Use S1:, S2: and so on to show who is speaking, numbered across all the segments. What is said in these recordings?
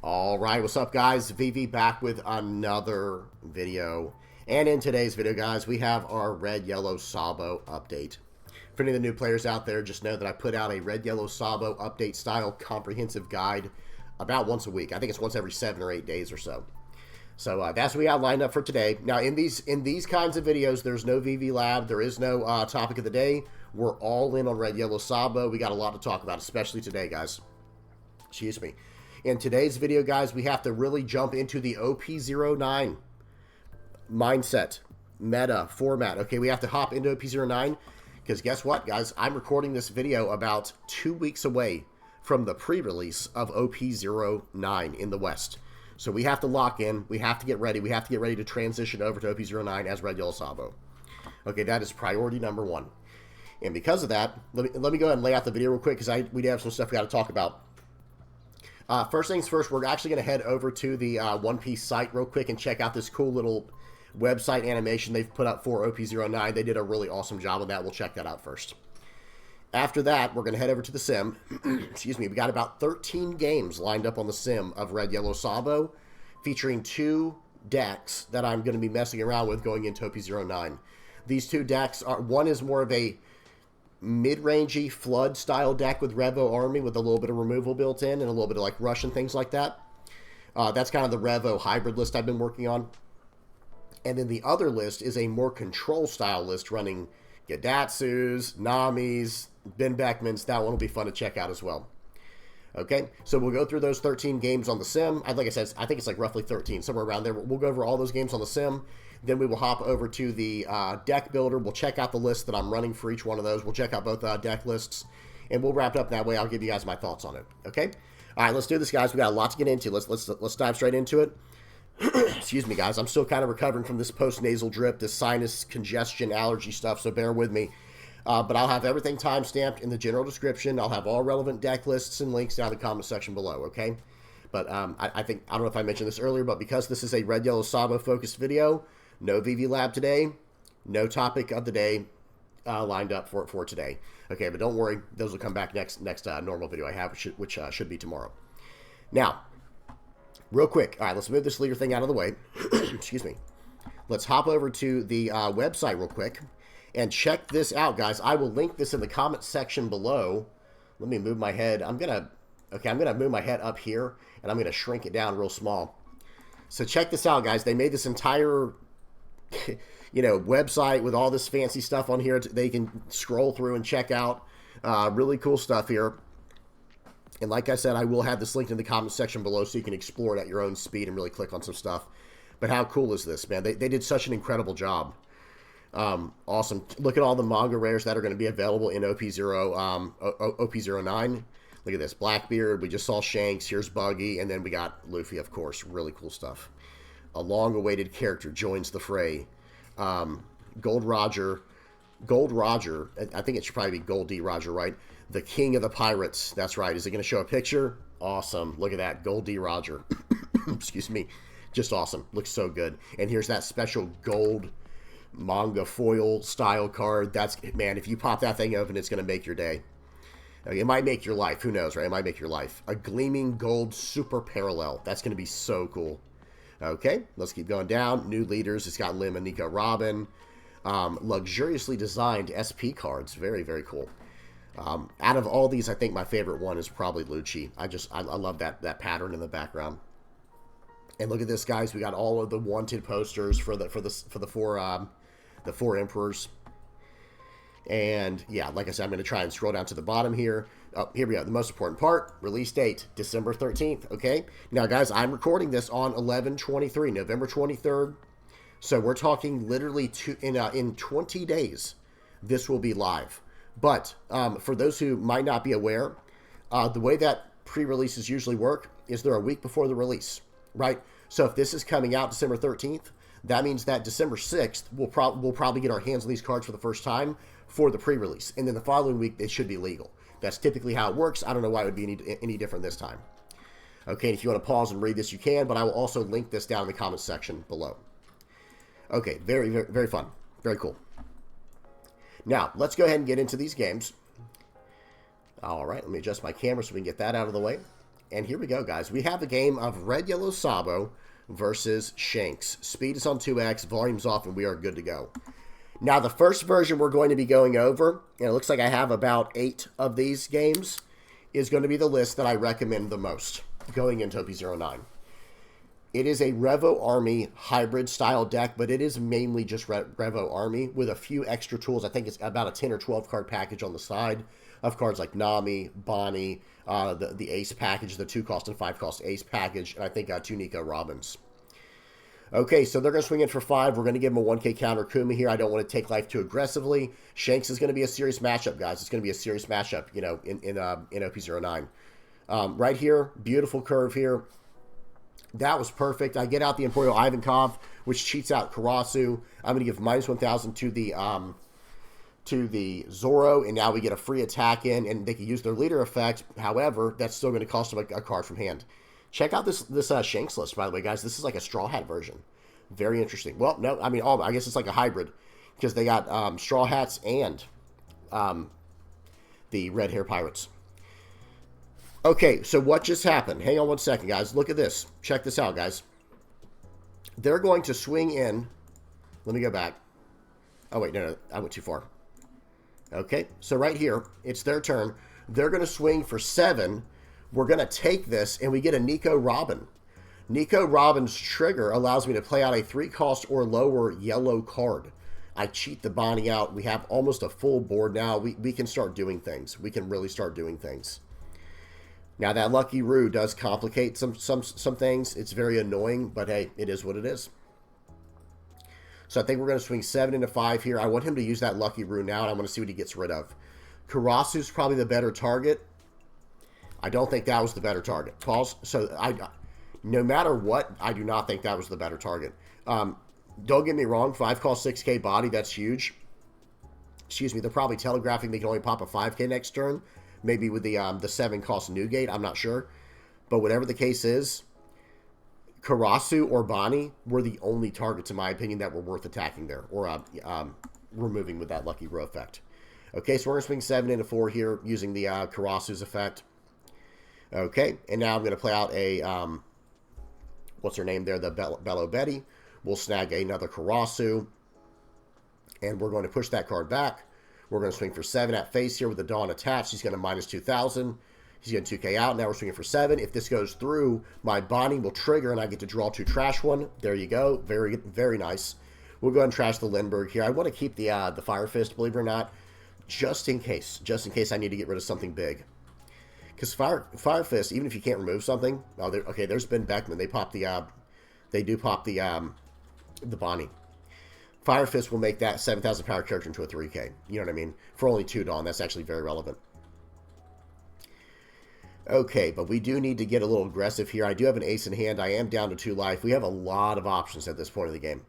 S1: All right, what's up, guys? VV back with another video. And in today's video, guys, we have our Red Yellow Sabo update. For any of the new players out there, just know that I put out a Red Yellow Sabo update style comprehensive guide about once a week. I think it's once every 7 or 8 days or so. So that's what we got lined up for today. Now, in these kinds of videos, there's no VV Lab. There is no topic of the day. We're all in on Red Yellow Sabo. We got a lot to talk about, especially today, guys. Excuse me. In today's video, guys, we have to really jump into the OP09 mindset, meta, format. Okay, we have to hop into OP09 because guess what, guys? I'm recording this video about 2 weeks away from the pre-release of OP09 in the West. So we have to lock in. We have to get ready. We have to get ready to transition over to OP09 as Red Yellow Sabo. Okay, that is priority number one. And because of that, let me go ahead and lay out the video real quick because we do have some stuff we got to talk about. First things first, we're actually going to head over to the One Piece site real quick and check out this cool little website animation they've put up for OP09. They did a really awesome job of that. We'll check that out first. After that, we're going to head over to the sim. Excuse me. We got about 13 games lined up on the sim of Red Yellow Sabo, featuring 2 decks that I'm going to be messing around with going into OP09. These 2 decks are, one is more of a mid-rangey flood style deck with Revo army with a little bit of removal built in and a little bit of like rush and things like that. That's kind of the Revo hybrid list I've been working on. And then the other list is a more control style list running Gadatsus, Namis, Ben Beckmans. That one will be fun to check out as well. Okay, so we'll go through those 13 games on the sim. Like I said, I think it's like roughly 13, somewhere around there. We'll go over all those games on the sim. Then we will hop over to the deck builder. We'll check out the list that I'm running for each one of those. We'll check out both deck lists, and we'll wrap it up that way. I'll give you guys my thoughts on it. Okay? All right, let's do this, guys. We got a lot to get into. Let's dive straight into it. Excuse me, guys. I'm still kind of recovering from this post-nasal drip, this sinus congestion allergy stuff, so bear with me. But I'll have everything time-stamped in the general description. I'll have all relevant deck lists and links down in the comment section below, okay? But I don't know if I mentioned this earlier, but because this is a Red Yellow Sabo focused video, no VV Lab today, no topic of the day lined up for today. Okay, but don't worry, those will come back next normal video I have, which should be tomorrow. Now, real quick, all right, let's move this leader thing out of the way. Excuse me. Let's hop over to the website real quick and check this out, guys. I will link this in the comment section below. Let me move my head. I'm gonna move my head up here, and I'm gonna shrink it down real small. So check this out, guys. They made this entire website with all this fancy stuff on here. They can scroll through and check out. Really cool stuff here. And like I said, I will have this linked in the comment section below so you can explore it at your own speed and really click on some stuff. But how cool is this, man? They did such an incredible job. Awesome. Look at all the manga rares that are going to be available in OP09. Look at this. Blackbeard. We just saw Shanks. Here's Buggy. And then we got Luffy, of course. Really cool stuff. A long-awaited character joins the fray. Gold Roger. I think it should probably be Gold D. Roger, right? The king of the pirates. That's right. Is it going to show a picture? Awesome. Look at that. Gold D. Roger. Excuse me. Just awesome. Looks so good. And here's that special gold manga foil style card. That's, man, if you pop that thing open, it's going to make your day. Okay, it might make your life. Who knows, right? It might make your life. A gleaming gold super parallel. That's going to be so cool. Okay, let's keep going down. New leaders. It's got Lim and Nico Robin. Luxuriously designed SP cards. Very, very cool. Out of all these, I think my favorite one is probably Lucci. I love that pattern in the background. And look at this, guys. We got all of the wanted posters for the four emperors. And yeah, like I said, I'm going to try and scroll down to the bottom here. Oh, here we go. The most important part, release date, December 13th. Okay. Now, guys, I'm recording this on 11/23, November 23rd. So we're talking literally in 20 days, this will be live. But for those who might not be aware, the way that pre-releases usually work is they're a week before the release, right? So if this is coming out December 13th, that means that December 6th, we'll probably get our hands on these cards for the first time for the pre-release. And then the following week, they should be legal. That's typically how it works. I don't know why it would be any different this time. Okay, and if you want to pause and read this, you can, but I will also link this down in the comments section below. Okay, very, very, very fun. Very cool. Now, let's go ahead and get into these games. All right, let me adjust my camera so we can get that out of the way. And here we go, guys. We have a game of Red Yellow Sabo versus Shanks. Speed is on 2x, volume's off, and we are good to go. Now, the first version we're going to be going over, and it looks like I have about 8 of these games, is going to be the list that I recommend the most going into OP09. It is a Revo Army hybrid style deck, but it is mainly just Revo Army with a few extra tools. I think it's about a 10 or 12 card package on the side of cards like Nami, Bonnie, the Ace package, the 2-cost and 5-cost Ace package, and I think 2 Nico Robins. Okay, so they're going to swing in for 5. We're going to give him a 1K counter Kuma here. I don't want to take life too aggressively. Shanks is going to be a serious matchup, guys. It's going to be a serious matchup, you know, in OP09. Right here, beautiful curve here. That was perfect. I get out the Imperial Ivankov, which cheats out Karasu. I'm going to give minus 1,000 to the Zoro, and now we get a free attack in, and they can use their leader effect. However, that's still going to cost them a card from hand. Check out this Shanks list, by the way, guys. This is like a Straw Hat version. Very interesting. Well, no, I mean, I guess it's like a hybrid because they got Straw Hats and the Red Hair Pirates. Okay, so what just happened? Hang on one second, guys. Look at this. Check this out, guys. They're going to swing in. Let me go back. Oh, wait, no, I went too far. Okay, so right here, it's their turn. They're going to swing for 7. We're going to take this, and we get a Nico Robin. Nico Robin's trigger allows me to play out a 3-cost or lower yellow card. I cheat the Bonnie out. We have almost a full board now. We can start doing things. We can really start doing things. Now, that Lucky Roo does complicate some things. It's very annoying, but hey, it is what it is. So I think we're going to swing 7 into 5 here. I want him to use that Lucky Roo now, and I want to see what he gets rid of. Karasu's probably the better target. I don't think that was the better target. Pause. So no matter what, I do not think that was the better target. Don't get me wrong. 5-cost 6K body, that's huge. Excuse me. They're probably telegraphing they can only pop a 5K next turn. Maybe with the 7-cost Newgate. I'm not sure. But whatever the case is, Karasu or Bonnie were the only targets, in my opinion, that were worth attacking there. Or removing with that Lucky Row effect. Okay, so we're going to swing 7 into 4 here using the Karasu's effect. Okay, and now I'm going to play out a, what's her name there, the Bello Betty. We'll snag another Karasu, and we're going to push that card back. We're going to swing for 7 at face here with the Dawn attached. He's going to minus 2,000. He's going to 2K out. Now we're swinging for 7. If this goes through, my Bonnie will trigger, and I get to draw 2 trash 1. There you go. Very, very nice. We'll go ahead and trash the Lindbergh here. I want to keep the Fire Fist, believe it or not, just in case I need to get rid of something big. Because Fire Fist, even if you can't remove something, okay, there's Ben Beckman. They pop they do pop the Bonnie. Fire Fist will make that 7,000 power character into a 3K. You know what I mean? For only 2 Dawn, that's actually very relevant. Okay, but we do need to get a little aggressive here. I do have an ace in hand. I am down to 2 life. We have a lot of options at this point of the game.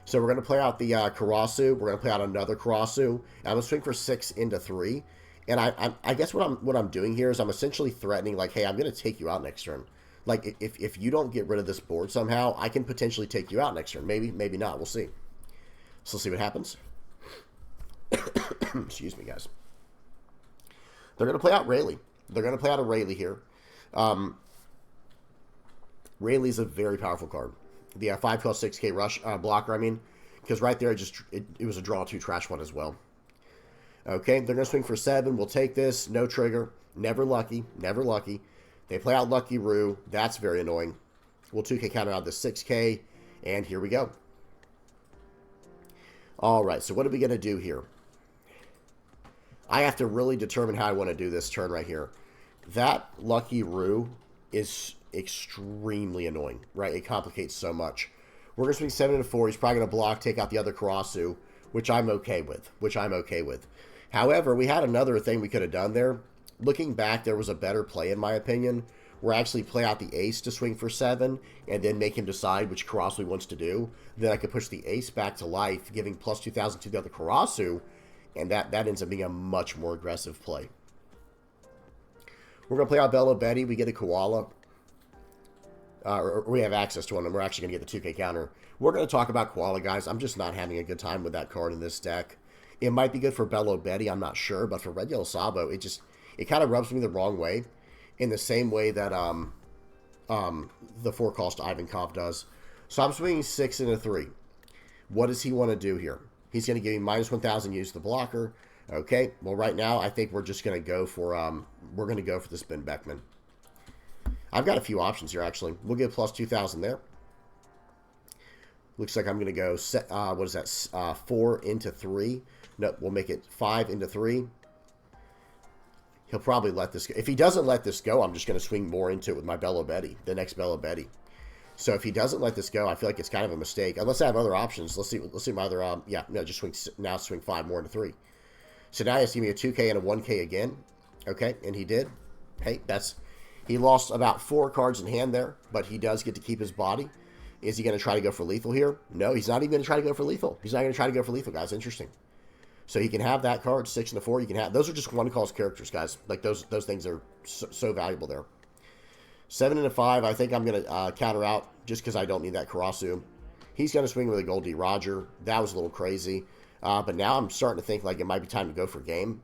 S1: So we're going to play out the Karasu. We're going to play out another Karasu. I'm going to swing for 6 into 3. And I guess what I'm doing here is I'm essentially threatening, like, hey, I'm going to take you out next turn. Like, if you don't get rid of this board somehow, I can potentially take you out next turn. Maybe, maybe not. We'll see. So let's see what happens. Excuse me, guys. They're going to play out Rayleigh. They're going to play out a Rayleigh here. Rayleigh's a very powerful card. The 5-cost 6K rush blocker, I mean. Because right there, it was a draw 2 trash 1 as well. Okay, they're going to swing for 7. We'll take this. No trigger. Never lucky. Never lucky. They play out Lucky Roo. That's very annoying. We'll 2K counter out the 6K. And here we go. All right, so what are we going to do here? I have to really determine how I want to do this turn right here. That Lucky Roo is extremely annoying, right? It complicates so much. We're going to swing 7 into 4. He's probably going to block, take out the other Karasu, which I'm okay with. However, we had another thing we could have done there. Looking back, there was a better play, in my opinion, where I actually play out the ace to swing for 7 and then make him decide which Karasu he wants to do. Then I could push the ace back to life, giving plus 2,000 to the other Karasu, and that ends up being a much more aggressive play. We're going to play out Bello Betty. We get a Koala. Or we have access to one, and we're actually going to get the 2K counter. We're going to talk about Koala, guys. I'm just not having a good time with that card in this deck. It might be good for Bello Betty, I'm not sure, but for Red Yellow Sabo, it kind of rubs me the wrong way. in the same way that the 4-cost Ivankov does. So I'm swinging 6 into 3. What does he want to do here? He's going to give me minus 1,000, use the blocker. Okay, well right now I think we're just going to go for this Ben Beckman. I've got a few options here actually. We'll get plus 2,000 there. Looks like I'm going to go set, what is that? 4 into 3. No, we'll make it 5 into 3. He'll probably let this go. If he doesn't let this go, I'm just going to swing more into it with my Bello Betty, the next Bello Betty. So if he doesn't let this go, I feel like it's kind of a mistake. Unless I have other options. Let's see my other, yeah, no, just swing 5 more into 3. So now he has to give me a 2K and a 1K again. Okay, and he did. Hey, he lost about 4 cards in hand there, but he does get to keep his body. Is he going to try to go for lethal here? No, he's not even going to try to go for lethal. He's not going to try to go for lethal, guys. Interesting. So he can have that card, 6 and a 4. You can have those are just 1-cost characters, guys. Like those things are so valuable there. 7 and a 5. I think I'm going to counter out just because I don't need that Karasu. He's going to swing with a Goldie Roger. That was a little crazy. But now I'm starting to think like it might be time to go for game.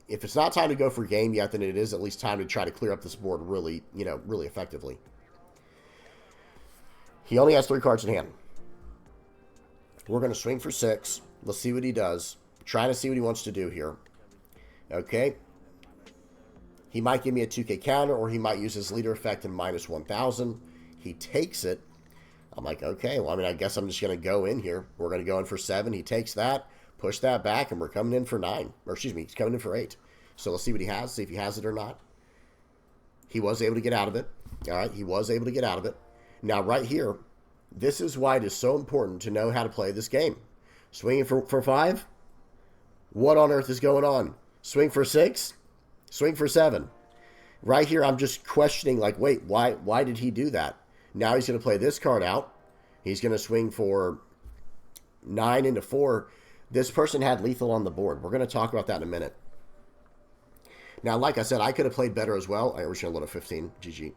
S1: If it's not time to go for game yet, then it is at least time to try to clear up this board really, really effectively. He only has 3 cards in hand. We're going to swing for 6. Let's see what he does. Trying to see what he wants to do here. Okay. He might give me a 2K counter, or he might use his leader effect and minus 1,000. He takes it. I'm like, okay, well, I mean, I guess I'm just going to go in here. We're going to go in for 7. He takes that, push that back, and we're coming in for 9. Or, excuse me, he's coming in for 8. So let's see what he has, see if he has it or not. He was able to get out of it. All right, he was able to get out of it. Now, right here, this is why it is so important to know how to play this game. Swinging for 5? What on earth is going on? Swing for 6? Swing for 7. Right here, I'm just questioning, like, wait, why did he do that? Now he's going to play this card out. He's going to swing for 9 into 4. This person had lethal on the board. We're going to talk about that in a minute. Now, like I said, I could have played better as well. I was going to load at 15. GG.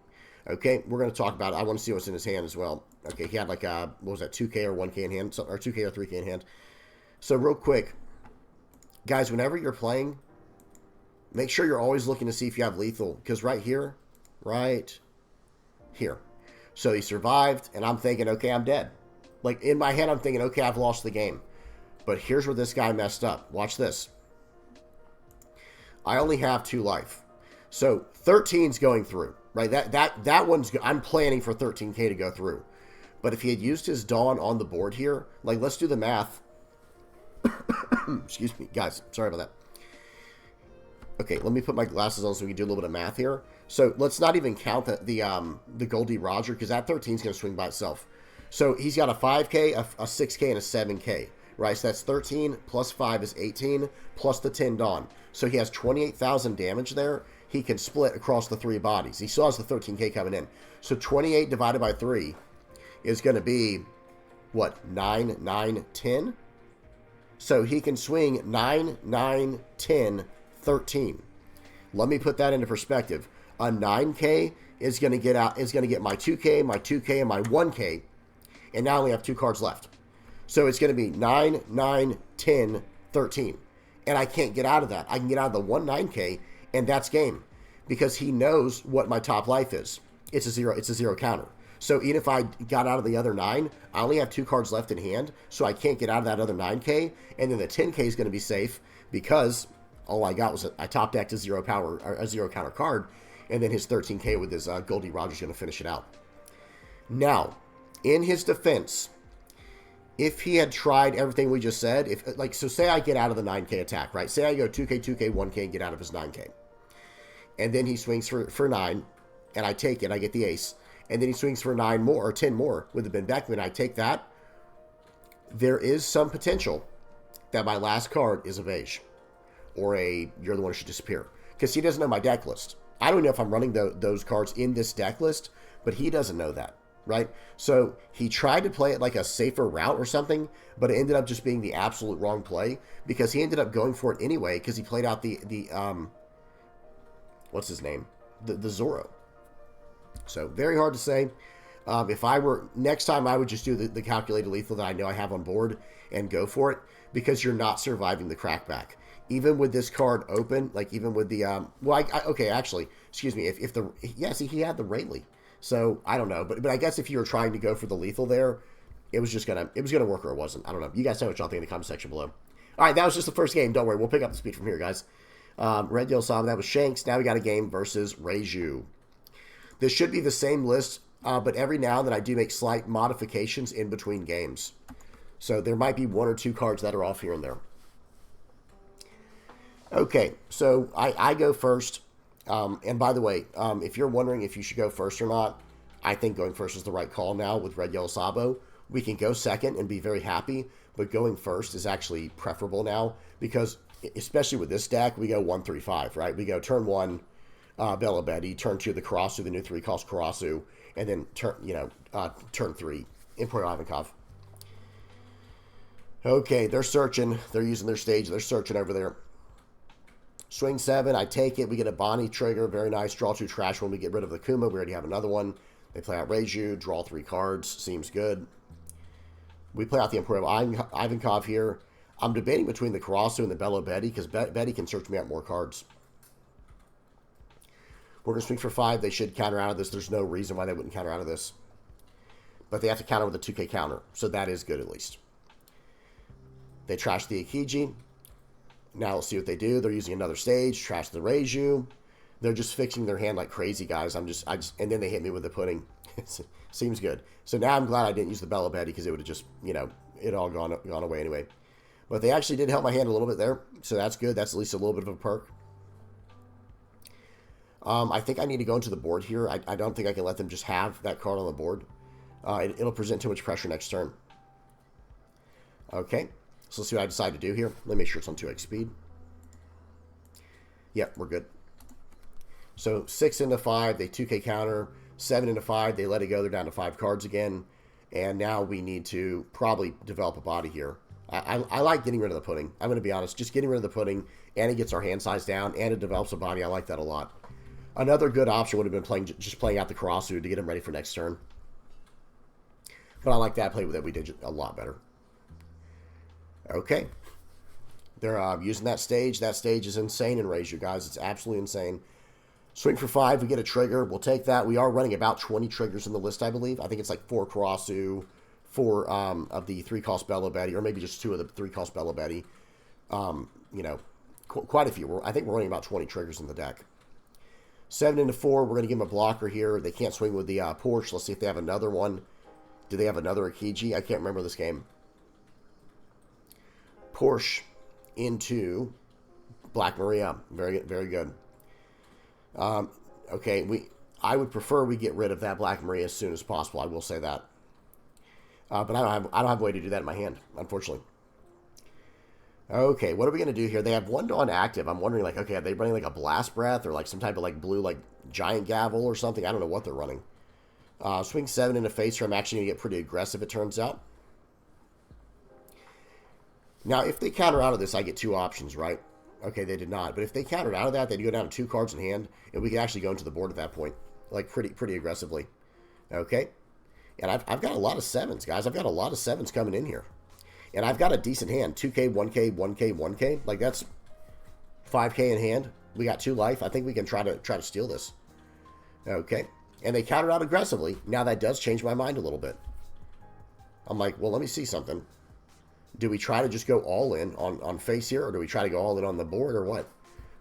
S1: Okay, we're going to talk about it. I want to see what's in his hand as well. Okay, he had like a, what was that, 2K or 1K in hand? Or 2K or 3K in hand. So real quick, guys, whenever you're playing, make sure you're always looking to see if you have lethal. Because right here, so he survived, and I'm thinking, okay, I'm dead. Like, in my head, I'm thinking, okay, I've lost the game. But here's where this guy messed up. Watch this. I only have 2 life. So 13's going through, right? That one's, I'm planning for 13K to go through. But if he had used his Dawn on the board here, like, let's do the math. Excuse me, guys. Sorry about that. Okay, let me put my glasses on so we can do a little bit of math here. So let's not even count the Goldie Roger, because that 13's going to swing by itself. So he's got a 5K, a 6K, and a 7K, right? So that's 13 plus 5 is 18, plus the 10 Dawn. So he has 28,000 damage there. He can split across the 3 bodies. He still has the 13K coming in. So 28 divided by 3 is going to be, what, 9, 9, 10? So he can swing 9, 9, 10, 13. Let me put that into perspective. A 9K is going to get my 2K, and my 1K, and now I only have 2 cards left. So it's going to be 9, 9, 10, 13. And I can't get out of that. I can get out of the 1 9K, and that's game. Because he knows what my top life is. It's a 0 counter. So even if I got out of the other 9, I only have 2 cards left in hand, so I can't get out of that other 9K, and then the 10K is going to be safe because all I got was I top decked a 0 power, or a 0 counter card, and then his 13K with his Goldie Roger's going to finish it out. Now, in his defense, if he had tried everything we just said, so say I get out of the 9K attack, right? Say I go 2K, 2K, 1K, and get out of his 9K. And then he swings for 9, and I take it, I get the ace. And then he swings for 9 more, or 10 more with the Ben Beckman, I take that. There is some potential that my last card is a beige. Or a, you're the one who should disappear. Because he doesn't know my deck list. I don't know if I'm running those cards in this deck list, but he doesn't know that, right? So he tried to play it like a safer route or something, but it ended up just being the absolute wrong play, because he ended up going for it anyway, because he played out the what's his name? The Zoro. So very hard to say. If I were, next time I would just do the calculated lethal that I know I have on board and go for it, because you're not surviving the crackback. Even with this card open, like even with the, okay, actually, excuse me, if the, yeah, see, he had the Rayleigh. So, I don't know. But I guess if you were trying to go for the lethal there, it was gonna work or it wasn't. I don't know. You guys know what y'all think in the comment section below. All right, that was just the first game. Don't worry. We'll pick up the speed from here, guys. Red, Yellow, Sabo. That was Shanks. Now we got a game versus Reiju. This should be the same list, but every now and then I do make slight modifications in between games. So there might be 1 or 2 cards that are off here and there. Okay, so I go first. And by the way, if you're wondering if you should go first or not, I think going first is the right call now with Red, Yellow, Sabo. We can go second and be very happy, but going first is actually preferable now because, especially with this deck, we go 1, 3, 5, right? We go turn 1, Bella Betty, turn 2, the Karasu, the new 3-cost Karasu, and then turn 3, Emperor Ivankov. Okay, they're searching. They're using their stage. They're searching over there. Swing 7, I take it. We get a Bonnie trigger. Very nice. Draw 2 trash when we get rid of the Kuma. We already have another one. They play out Reiju. Draw 3 cards. Seems good. We play out the Emperor Ivankov here. I'm debating between the Karasu and the Bella Betty because Betty can search me out more cards. We're going to swing for 5. They should counter out of this. There's no reason why they wouldn't counter out of this. But they have to counter with a 2K counter. So that is good at least. They trash the Ikiji. Now let's see what they do. They're using another stage. Trash the Reiju. They're just fixing their hand like crazy, guys. And then they hit me with the pudding. Seems good. So now I'm glad I didn't use the Bella Betty because it would have just, it all gone away anyway. But they actually did help my hand a little bit there. So that's good. That's at least a little bit of a perk. I think I need to go into the board here. I don't think I can let them just have that card on the board. It'll present too much pressure next turn. Okay. So let's see what I decide to do here. Let me make sure it's on 2x speed. Yep, we're good. So 6 into 5, they 2K counter. 7 into 5, they let it go. They're down to 5 cards again. And now we need to probably develop a body here. I like getting rid of the pudding. I'm going to be honest. Just getting rid of the pudding, and it gets our hand size down, and it develops a body. I like that a lot. Another good option would have been just playing out the Karasu to get him ready for next turn. But I like that play that we did a lot better. Okay. They're using that stage. That stage is insane in Reiju, guys. It's absolutely insane. Swing for 5. We get a trigger. We'll take that. We are running about 20 triggers in the list, I believe. I think it's like 4 Karasu, 4 of the 3-cost Bella Betty, or maybe just 2 of the 3-cost Bella Betty. Quite a few. I think we're running about 20 triggers in the deck. 7 into 4. We're going to give them a blocker here. They can't swing with the Porsche. Let's see if they have another one. Do they have another Ikiji? I can't remember this game. Porsche into Black Maria. Very good. Very good. Okay, I would prefer we get rid of that Black Maria as soon as possible. I will say that. But I don't have a way to do that in my hand, unfortunately. Okay, what are we going to do here? They have 1 Dawn active. I'm wondering, like, okay, are they running like a Blast Breath or like some type of like blue, like Giant Gavel or something? I don't know what they're running. Swing 7 into Facer. I'm actually going to get pretty aggressive, it turns out. Now, if they counter out of this, I get 2 options, right? Okay, they did not. But if they countered out of that, they'd go down to 2 cards in hand, and we could actually go into the board at that point, like pretty aggressively. Okay? And I've got a lot of 7s, guys. I've got a lot of 7s coming in here. And I've got a decent hand. 2K, 1K, 1K, 1K. Like, that's 5K in hand. We got 2 life. I think we can try to steal this. Okay. And they countered out aggressively. Now, that does change my mind a little bit. I'm like, well, let me see something. Do we try to just go all in on face here, or do we try to go all in on the board, or what?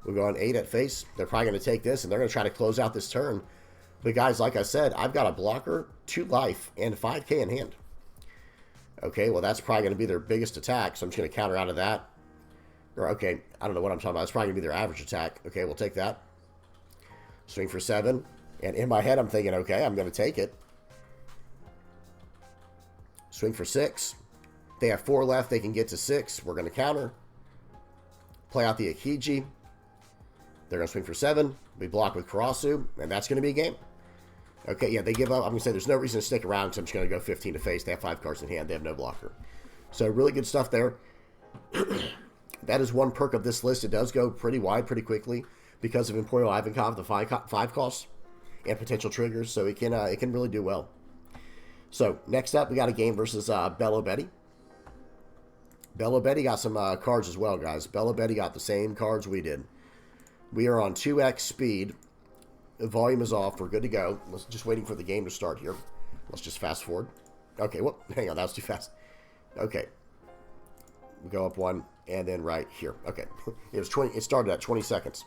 S1: We'll go on 8 at face. They're probably going to take this, and they're going to try to close out this turn. But, guys, like I said, I've got a blocker, 2 life, and 5K in hand. Okay, well, that's probably going to be their biggest attack, so I'm just going to counter out of that. Or, okay, I don't know what I'm talking about. It's probably going to be their average attack. Okay, we'll take that. Swing for 7. And in my head, I'm thinking, okay, I'm going to take it. Swing for 6. They have 4 left. They can get to 6. We're going to counter. Play out the Ikiji. They're going to swing for 7. We block with Karasu, and that's going to be a game. Okay, yeah, they give up. I'm going to say there's no reason to stick around because I'm just going to go 15 to face. They have 5 cards in hand. They have no blocker. So really good stuff there. That is one perk of this list. It does go pretty wide pretty quickly because of Emporio Ivankov, the 5 costs, and potential triggers. So it can really do well. So next up, we got a game versus Bella Betty. Bella Betty got some cards as well, guys. Bella Betty got the same cards we did. We are on 2x speed. The volume is off. We're good to go. Let's just waiting for the game to start here. Let's just fast forward. Okay, whoop, hang on, that was too fast. Okay. We go up one, and then right here. Okay. It was 20. It started at 20 seconds.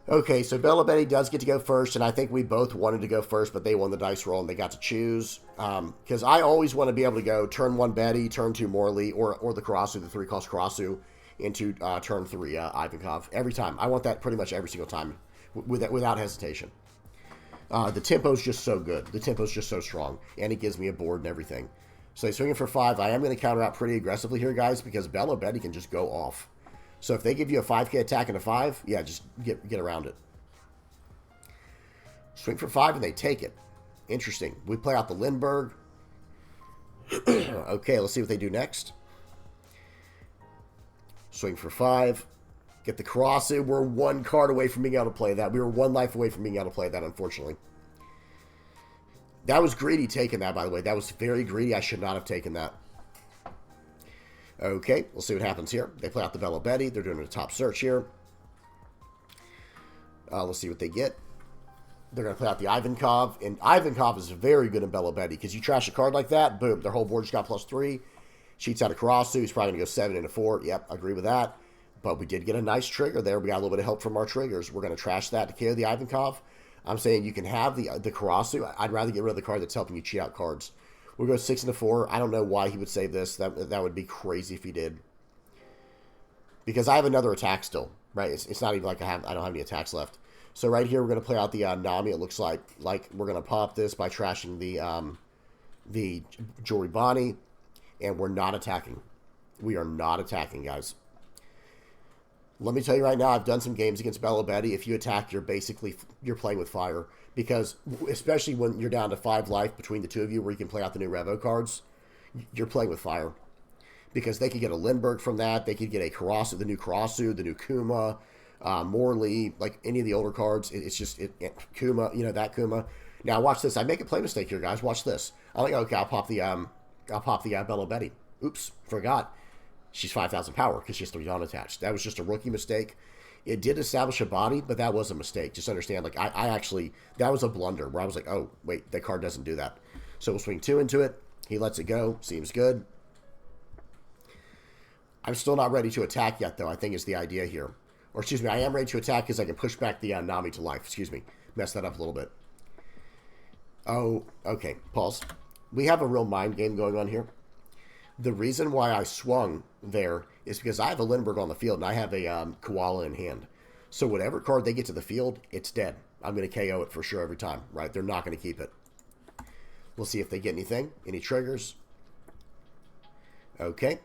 S1: Okay, so Bella Betty does get to go first, and I think we both wanted to go first, but they won the dice roll, and they got to choose. Because I always want to be able to go turn 1 Betty, turn 2 Morley, or the Karasu, the 3-cost Karasu, into turn 3 Ivankov. Every time. I want that pretty much every single time, without hesitation. The tempo's just so good. The tempo's just so strong, and it gives me a board and everything. So swinging for 5. I am going to counter out pretty aggressively here, guys, because Bella Betty can just go off. So if they give you a 5K attack and a 5, yeah, just get around it. Swing for 5, and they take it. Interesting. We play out the Lindbergh. Okay, let's see what they do next. Swing for 5. Get the Karasu. We're 1 card away from being able to play that. We were 1 life away from being able to play that, unfortunately. That was greedy taking that, by the way. That was very greedy. I should not have taken that. Okay, we'll see what happens here. They play out the Bella Betty. They're doing a top search here. Let's see what they get. They're going to play out the Ivankov. And Ivankov is very good in Bella Betty, because you trash a card like that, boom, their whole board just got +3. Cheats out a Karasu. He's probably going to go 7 and a 4. Yep, I agree with that. But we did get a nice trigger there. We got a little bit of help from our triggers. We're going to trash that to KO the Ivankov. I'm saying you can have the Karasu. I'd rather get rid of the card that's helping you cheat out cards. We'll go 6 and a 4. I don't know why he would save this. That would be crazy if he did. Because I have another attack still, right? It's not even like I don't have any attacks left. So right here, we're going to play out the Nami. It looks like we're going to pop this by trashing the Joribani. And we're not attacking. We are not attacking, guys. Let me tell you right now, I've done some games against Bella Betty. If you attack, you're playing with fire. Because, especially when you're down to 5 life between the two of you, where you can play out the new Revo cards, you're playing with fire. Because they could get a Lindbergh from that. They could get a Karasu, the new Karasu, the new Kuma, Morley, like any of the older cards. It's just, Kuma, you know, that Kuma. Now, watch this. I make a play mistake here, guys. Watch this. I'm like, okay, I'll pop the Bella Betty. Oops, forgot. She's 5,000 power because she has 3 Dawn attached. That was just a rookie mistake. It did establish a body, but that was a mistake. Just understand, like, I actually, that was a blunder where I was like, oh, wait, that card doesn't do that. So we'll swing 2 into it. He lets it go. Seems good. I'm still not ready to attack yet, though, I think is the idea here. Or, excuse me, I am ready to attack because I can push back the Nami to life. Excuse me. Messed that up a little bit. Oh, okay. Pause. We have a real mind game going on here. The reason why I swung there is because I have a Lindbergh on the field and I have a Koala in hand. So whatever card they get to the field, it's dead. I'm going to KO it for sure every time, right? They're not going to keep it. We'll see if they get anything. Any triggers. Okay.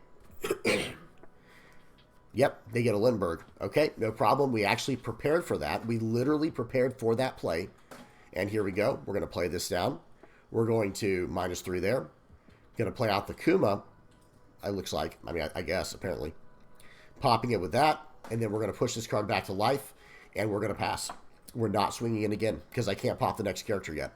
S1: Yep, they get a Lindbergh. Okay, no problem. We actually prepared for that. We literally prepared for that play. And here we go. We're going to play this down. We're going to -3 there. Going to play out the Kuma. It looks like. I mean, I guess, apparently. Popping it with that. And then we're going to push this card back to life. And we're going to pass. We're not swinging in again. Because I can't pop the next character yet.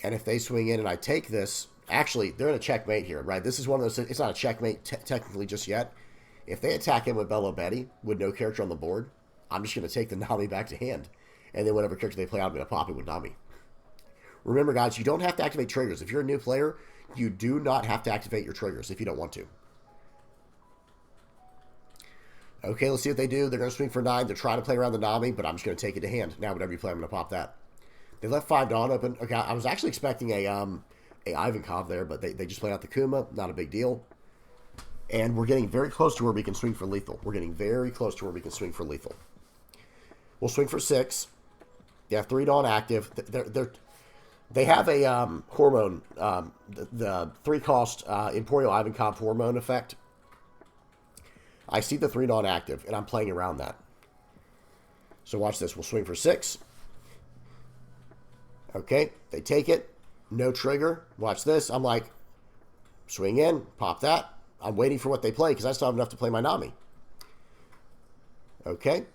S1: And if they swing in and I take this... Actually, they're in a checkmate here, right? This is one of those... It's not a checkmate technically just yet. If they attack him with Bella Betty, with no character on the board, I'm just going to take the Nami back to hand. And then whatever character they play out, I'm going to pop it with Nami. Remember, guys, you don't have to activate triggers. If you're a new player, you do not have to activate your triggers if you don't want to. Okay, let's see what they do. They're going to swing for 9. They're trying to play around the Nami, but I'm just going to take it to hand. Now, whatever you play, I'm going to pop that. They left 5 Dawn open. Okay, I was actually expecting a Ivankov there, but they just played out the Kuma. Not a big deal. And we're getting very close to where we can swing for lethal. We're getting very close to where we can swing for lethal. We'll swing for 6. They have 3 Dawn active. They have a hormone, the 3-cost Imperial Ivankov hormone effect. I see the 3 Dawn active, and I'm playing around that. So watch this. We'll swing for 6. Okay, they take it. No trigger. Watch this. I'm like, swing in, pop that. I'm waiting for what they play because I still have enough to play my Nami. Okay.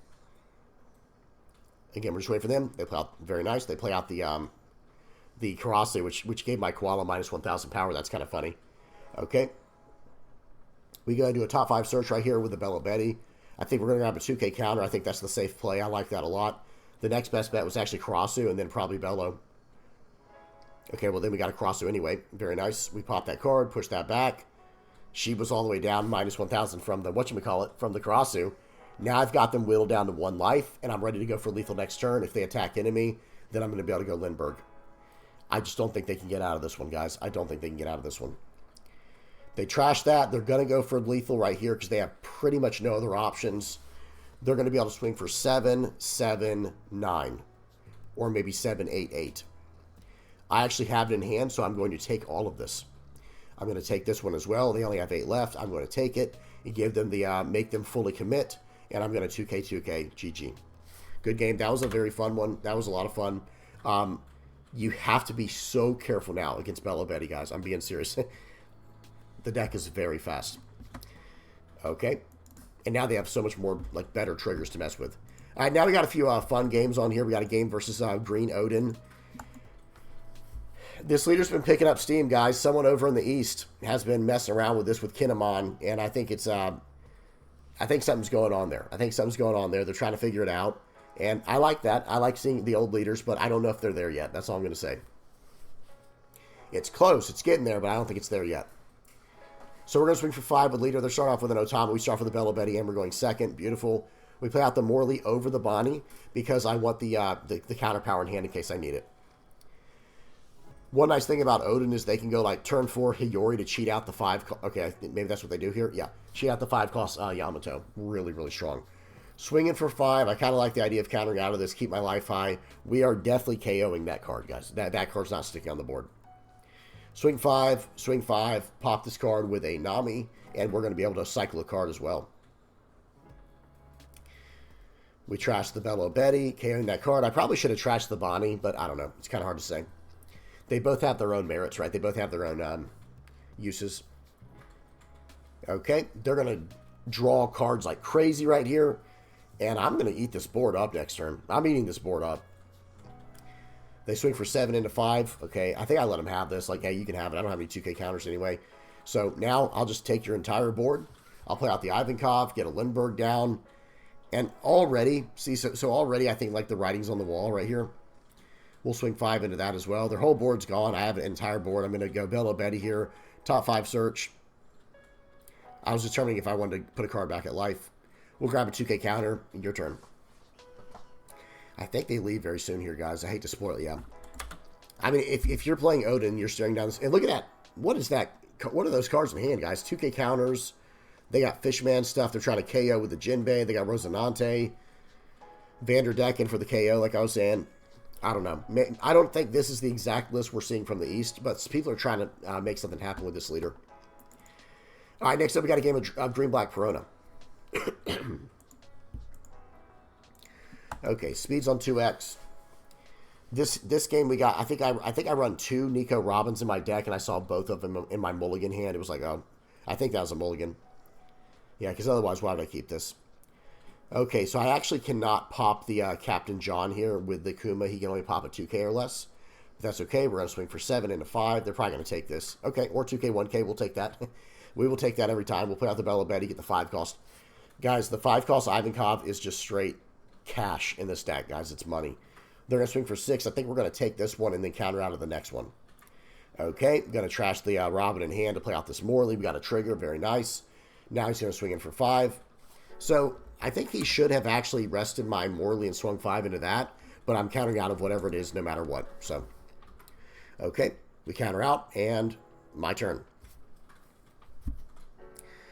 S1: Again, we're just waiting for them. They play out very nice. They play out the Karasu, which gave my Koala -1,000 power. That's kind of funny. Okay. We go do a top 5 search right here with the Bella Betty. I think we're going to grab a 2K counter. I think that's the safe play. I like that a lot. The next best bet was actually Karasu and then probably Bello. Okay, well, then we got a Karasu anyway. Very nice. We pop that card, push that back. She was all the way down, minus 1,000 from the, whatchamacallit, from the Karasu. Now I've got them whittled down to 1 life, and I'm ready to go for lethal next turn. If they attack enemy, then I'm going to be able to go Lindbergh. I just don't think they can get out of this one, guys. I don't think they can get out of this one. They trash that. They're going to go for lethal right here because they have pretty much no other options. They're going to be able to swing for 7, 7, 9. Or maybe 7, 8, 8. I actually have it in hand, so I'm going to take all of this. I'm going to take this one as well. They only have 8 left. I'm going to take it and give them the, make them fully commit. And I'm going to 2K, GG. Good game. That was a very fun one. That was a lot of fun. You have to be so careful now against Bello Betty, guys. I'm being serious. The deck is very fast. Okay. And now they have so much more, like, better triggers to mess with. All right, now we got a few fun games on here. We got a game versus Green Oden. This leader's been picking up steam, guys. Someone over in the East has been messing around with this with Kinemon, and I think it's, I think something's going on there. I think something's going on there. They're trying to figure it out, and I like that. I like seeing the old leaders, but I don't know if they're there yet. That's all I'm going to say. It's close. It's getting there, but I don't think it's there yet. So we're going to swing for 5 with leader. They're starting off with an Otama. We start with the Bello Betty, and we're going second. Beautiful. We play out the Morley over the Bonnie because I want the counter power in hand in case I need it. One nice thing about Oden is they can go like turn 4 Hiyori to cheat out the 5. Okay, maybe that's what they do here. Yeah, cheat out the 5 cost Yamato. Really, really strong. Swinging for 5. I kind of like the idea of countering out of this. Keep my life high. We are definitely KOing that card, guys. That card's not sticking on the board. Swing 5. Swing 5. Pop this card with a Nami. And we're going to be able to cycle a card as well. We trashed the Bello Betty. KOing that card. I probably should have trashed the Bonnie, but I don't know. It's kind of hard to say. They both have their own merits, right? They both have their own uses. Okay, they're going to draw cards like crazy right here. And I'm going to eat this board up next turn. I'm eating this board up. They swing for 7 into 5. Okay, I think I let them have this. Like, hey, you can have it. I don't have any 2K counters anyway. So now I'll just take your entire board. I'll play out the Ivankov, get a Lindbergh down. And already, see, so already I think like the writing's on the wall right here. We'll swing 5 into that as well. Their whole board's gone. I have an entire board. I'm going to go Bello Betty here. Top 5 search. I was determining if I wanted to put a card back at life. We'll grab a 2K counter. Your turn. I think they leave very soon here, guys. I hate to spoil it, yeah. I mean, if you're playing Oden, you're staring down this. And look at that. What is that? What are those cards in hand, guys? 2K counters. They got Fishman stuff. They're trying to KO with the Jinbei. They got Rosinante. Vanderdecken for the KO, like I was saying. I don't know. I don't think this is the exact list we're seeing from the East, but people are trying to make something happen with this leader. All right, next up we got a game of Green-Black Perona. Okay, speeds on 2x. This game we got. I think I run 2 Nico Robbins in my deck, and I saw both of them in my mulligan hand. It was like, oh, I think that was a mulligan. Yeah, because otherwise, why would I keep this? Okay, so I actually cannot pop the Captain John here with the Kuma. He can only pop a 2K or less. But that's okay. We're going to swing for 7 into 5. They're probably going to take this. Okay, or 2K, 1K. We'll take that. We will take that every time. We'll put out the Bello Betty, get the 5 cost. Guys, the 5 cost Ivankov is just straight cash in this deck, guys. It's money. They're going to swing for 6. I think we're going to take this one and then counter out of the next one. Okay, going to trash the Robin in hand to play out this Morley. We got a trigger. Very nice. Now he's going to swing in for 5. So I think he should have actually rested my Morley and swung 5 into that, but I'm countering out of whatever it is no matter what. So, okay, we counter out, and my turn.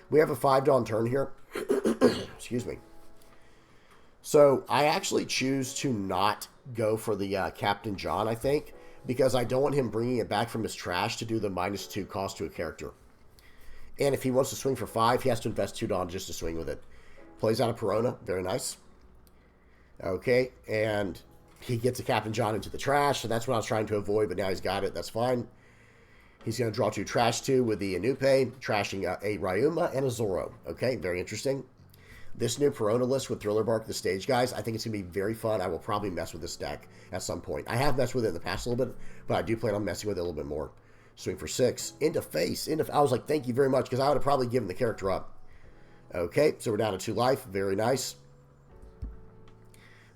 S1: We have a 5 Dawn turn here. Excuse me. So I actually choose to not go for the Captain John, I think, because I don't want him bringing it back from his trash to do the -2 cost to a character. And if he wants to swing for 5, he has to invest 2 Dawn just to swing with it. Plays out a Perona. Very nice. Okay, and he gets a Captain John into the trash, so that's what I was trying to avoid, but now he's got it. That's fine. He's going to draw 2 trash 2 with the Inupe, trashing a Ryuma and a Zoro. Okay, very interesting. This new Perona list with Thriller Bark, the stage, guys, I think it's going to be very fun. I will probably mess with this deck at some point. I have messed with it in the past a little bit, but I do plan on messing with it a little bit more. Swing for 6. Into face. I was like, thank you very much, because I would have probably given the character up. Okay, so we're down to 2 life. Very nice.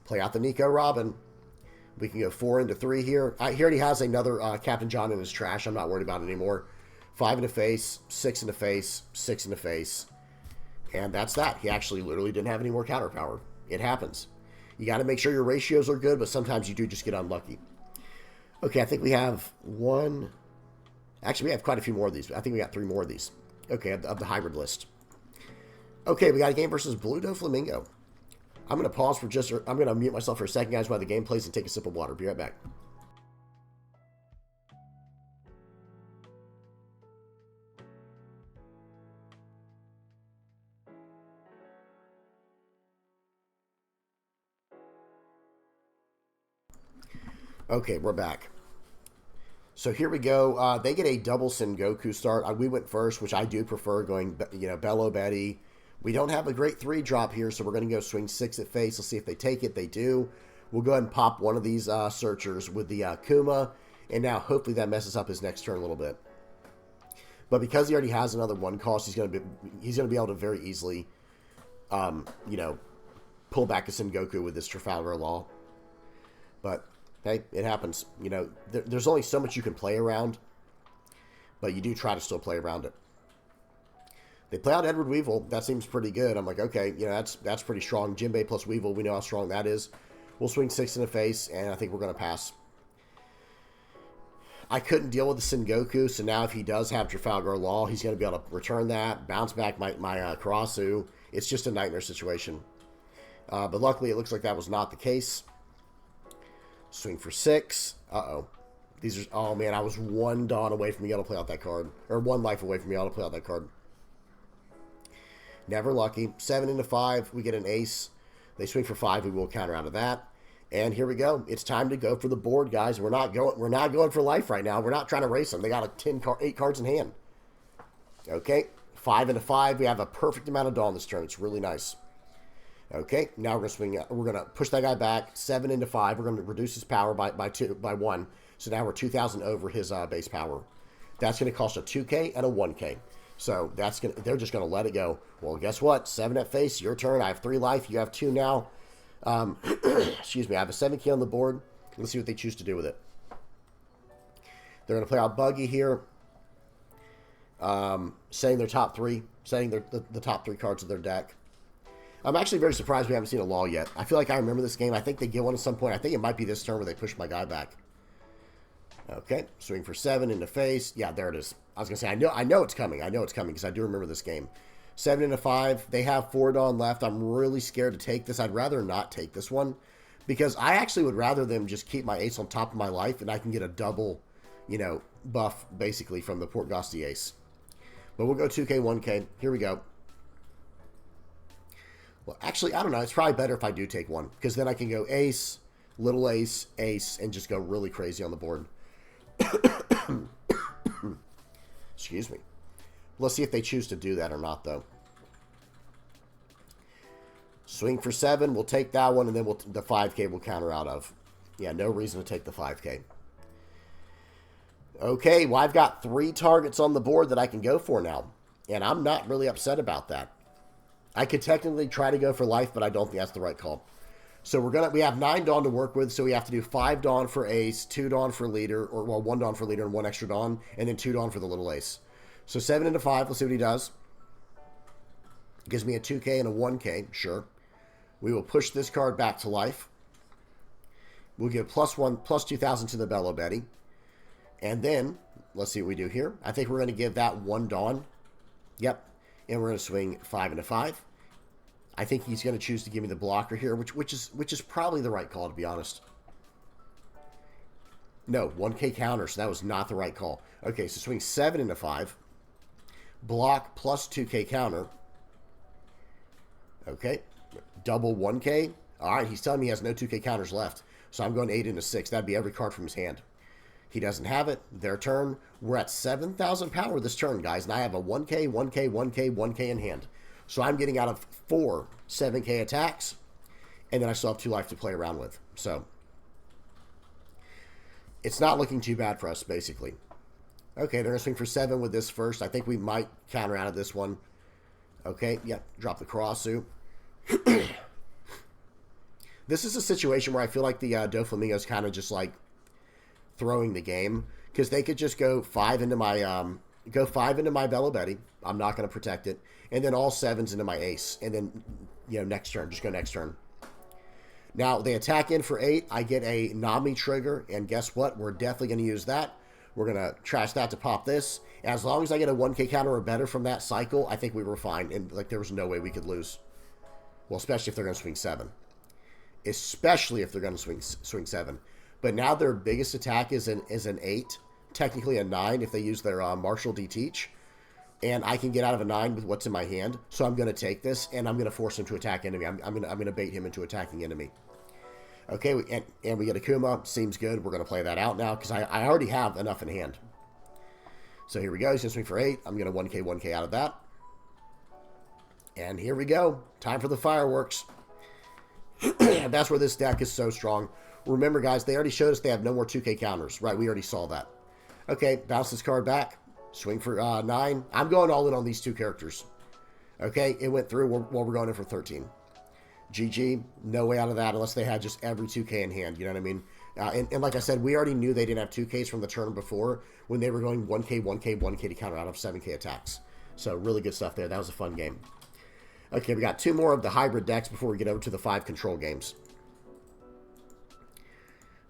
S1: Play out the Nico Robin. We can go 4 into 3 here. He already has another Captain John in his trash. I'm not worried about it anymore. 5 in the face, 6 in the face, 6 in the face. And that's that. He actually literally didn't have any more counter power. It happens. You got to make sure your ratios are good, but sometimes you do just get unlucky. Okay, I think we have one. Actually, we have quite a few more of these. I think we got 3 more of these. Okay, of the hybrid list. Okay, we got a game versus Blue Doflamingo. I'm going to pause for just... I'm going to mute myself for a second, guys, while the game plays and take a sip of water. Be right back. Okay, we're back. So here we go. They get a double Sengoku start. We went first, which I do prefer going, Bello Betty. We don't have a great 3-drop here, so we're going to go swing 6 at face. Let's see if they take it. They do. We'll go ahead and pop one of these searchers with the Kuma, and now hopefully that messes up his next turn a little bit. But because he already has another 1 cost, he's going to be able to very easily, pull back a Sengoku with this Trafalgar Law. But hey, it happens. There's only so much you can play around, but you do try to still play around it. They play out Edward Weevil. That seems pretty good. I'm like, okay, that's pretty strong. Jinbei plus Weevil, we know how strong that is. We'll swing 6 in the face, and I think we're going to pass. I couldn't deal with the Sengoku, so now if he does have Trafalgar Law, he's going to be able to return that, bounce back my Karasu. It's just a nightmare situation. But luckily, it looks like that was not the case. Swing for 6. Uh-oh. Oh, man, I was 1 dawn away from being able to play out that card. Or 1 life away from being able to play out that card. Never lucky. 7 into 5. We get an ace. They swing for 5. We will counter out of that. And here we go. It's time to go for the board, guys. We're not going for life right now. We're not trying to race them. They got 8 cards in hand. Okay. 5 into 5. We have a perfect amount of dawn this turn. It's really nice. Okay, now we're going to swing. We're going to push that guy back. 7 into 5. We're going to reduce his power by 1. So now we're 2,000 over his base power. That's going to cost a 2K and a 1K. So they're just going to let it go. Well, guess what? 7 at face. Your turn. I have 3 life. You have 2 now. Excuse me. I have a 7K on the board. Let's see what they choose to do with it. They're going to play out Buggy here. Setting their top 3. Setting the top 3 cards of their deck. I'm actually very surprised we haven't seen a law yet. I feel like I remember this game. I think they get one at some point. I think it might be this turn where they push my guy back. Okay, swing for 7 into face. Yeah, there it is. I was going to say, I know it's coming. I know it's coming because I do remember this game. 7 into 5. They have 4 dawn left. I'm really scared to take this. I'd rather not take this one because I actually would rather them just keep my ace on top of my life and I can get a double, buff basically from the Port Gosti ace. But we'll go 2K, 1K. Here we go. Well, actually, I don't know. It's probably better if I do take 1 because then I can go ace, little ace, ace, and just go really crazy on the board. Excuse me. Let's see if they choose to do that or not, though. Swing for 7. We'll take that one, and then the 5K will counter out of. Yeah, no reason to take the 5K. Okay, well, I've got 3 targets on the board that I can go for now, and I'm not really upset about that. I could technically try to go for life, but I don't think that's the right call. So we have 9 dawn to work with, so we have to do 5 dawn for ace, 2 dawn for leader, 1 dawn for leader and 1 extra dawn, and then 2 dawn for the little ace. So 7 into 5, let's see what he does. Gives me a 2K and a 1K, sure. We will push this card back to life. We'll give +1, +2,000 to the Bello Betty. And then, let's see what we do here. I think we're going to give that 1 dawn. Yep. And we're going to swing 5 into 5. I think he's going to choose to give me the blocker here, which is probably the right call, to be honest. No, 1K counter, so that was not the right call. Okay, so swing 7 into 5. Block plus 2K counter. Okay, double 1K. All right, he's telling me he has no 2K counters left. So I'm going 8 into 6. That'd be every card from his hand. He doesn't have it. Their turn. We're at 7,000 power this turn, guys. And I have a 1K, 1K, 1K, 1K in hand. So I'm getting out of 4 7K attacks. And then I still have 2 life to play around with. So it's not looking too bad for us, basically. Okay, they're going to swing for 7 with this first. I think we might counter out of this one. Okay, yep, drop the Karasu. This is a situation where I feel like the Doflamingo's kind of just like throwing the game, because they could just go 5 into my Bello Betty. I'm not going to protect it, and then all 7s into my ace, and then next turn, just go next turn. Now they attack in for 8. I get a Nami trigger, and guess what? We're definitely going to use that. We're going to trash that to pop this. As long as I get a 1K counter or better from that cycle, I think we were fine, and like there was no way we could lose. Well, especially if they're going to swing 7. Especially if they're going to swing 7. But now their biggest attack is an 8, technically a 9 if they use their Martial Deteach, and I can get out of a 9 with what's in my hand. So I'm going to take this, and I'm going to force him to attack enemy. I'm going to bait him into attacking enemy. Okay, and we get a Kuma. Seems good. We're going to play that out now because I already have enough in hand. So here we go. He's going to swing for 8. I'm going to 1K out of that. And here we go. Time for the fireworks. That's where this deck is so strong. Remember, guys, they already showed us they have no more 2K counters. Right, we already saw that. Okay, bounce this card back. Swing for 9. I'm going all in on these 2 characters. Okay, it went through. We're going in for 13. GG, no way out of that unless they had just every 2K in hand. You know what I mean? And like I said, we already knew they didn't have 2Ks from the turn before when they were going 1K to counter out of 7K attacks. So really good stuff there. That was a fun game. Okay, we got 2 more of the hybrid decks before we get over to the 5 control games.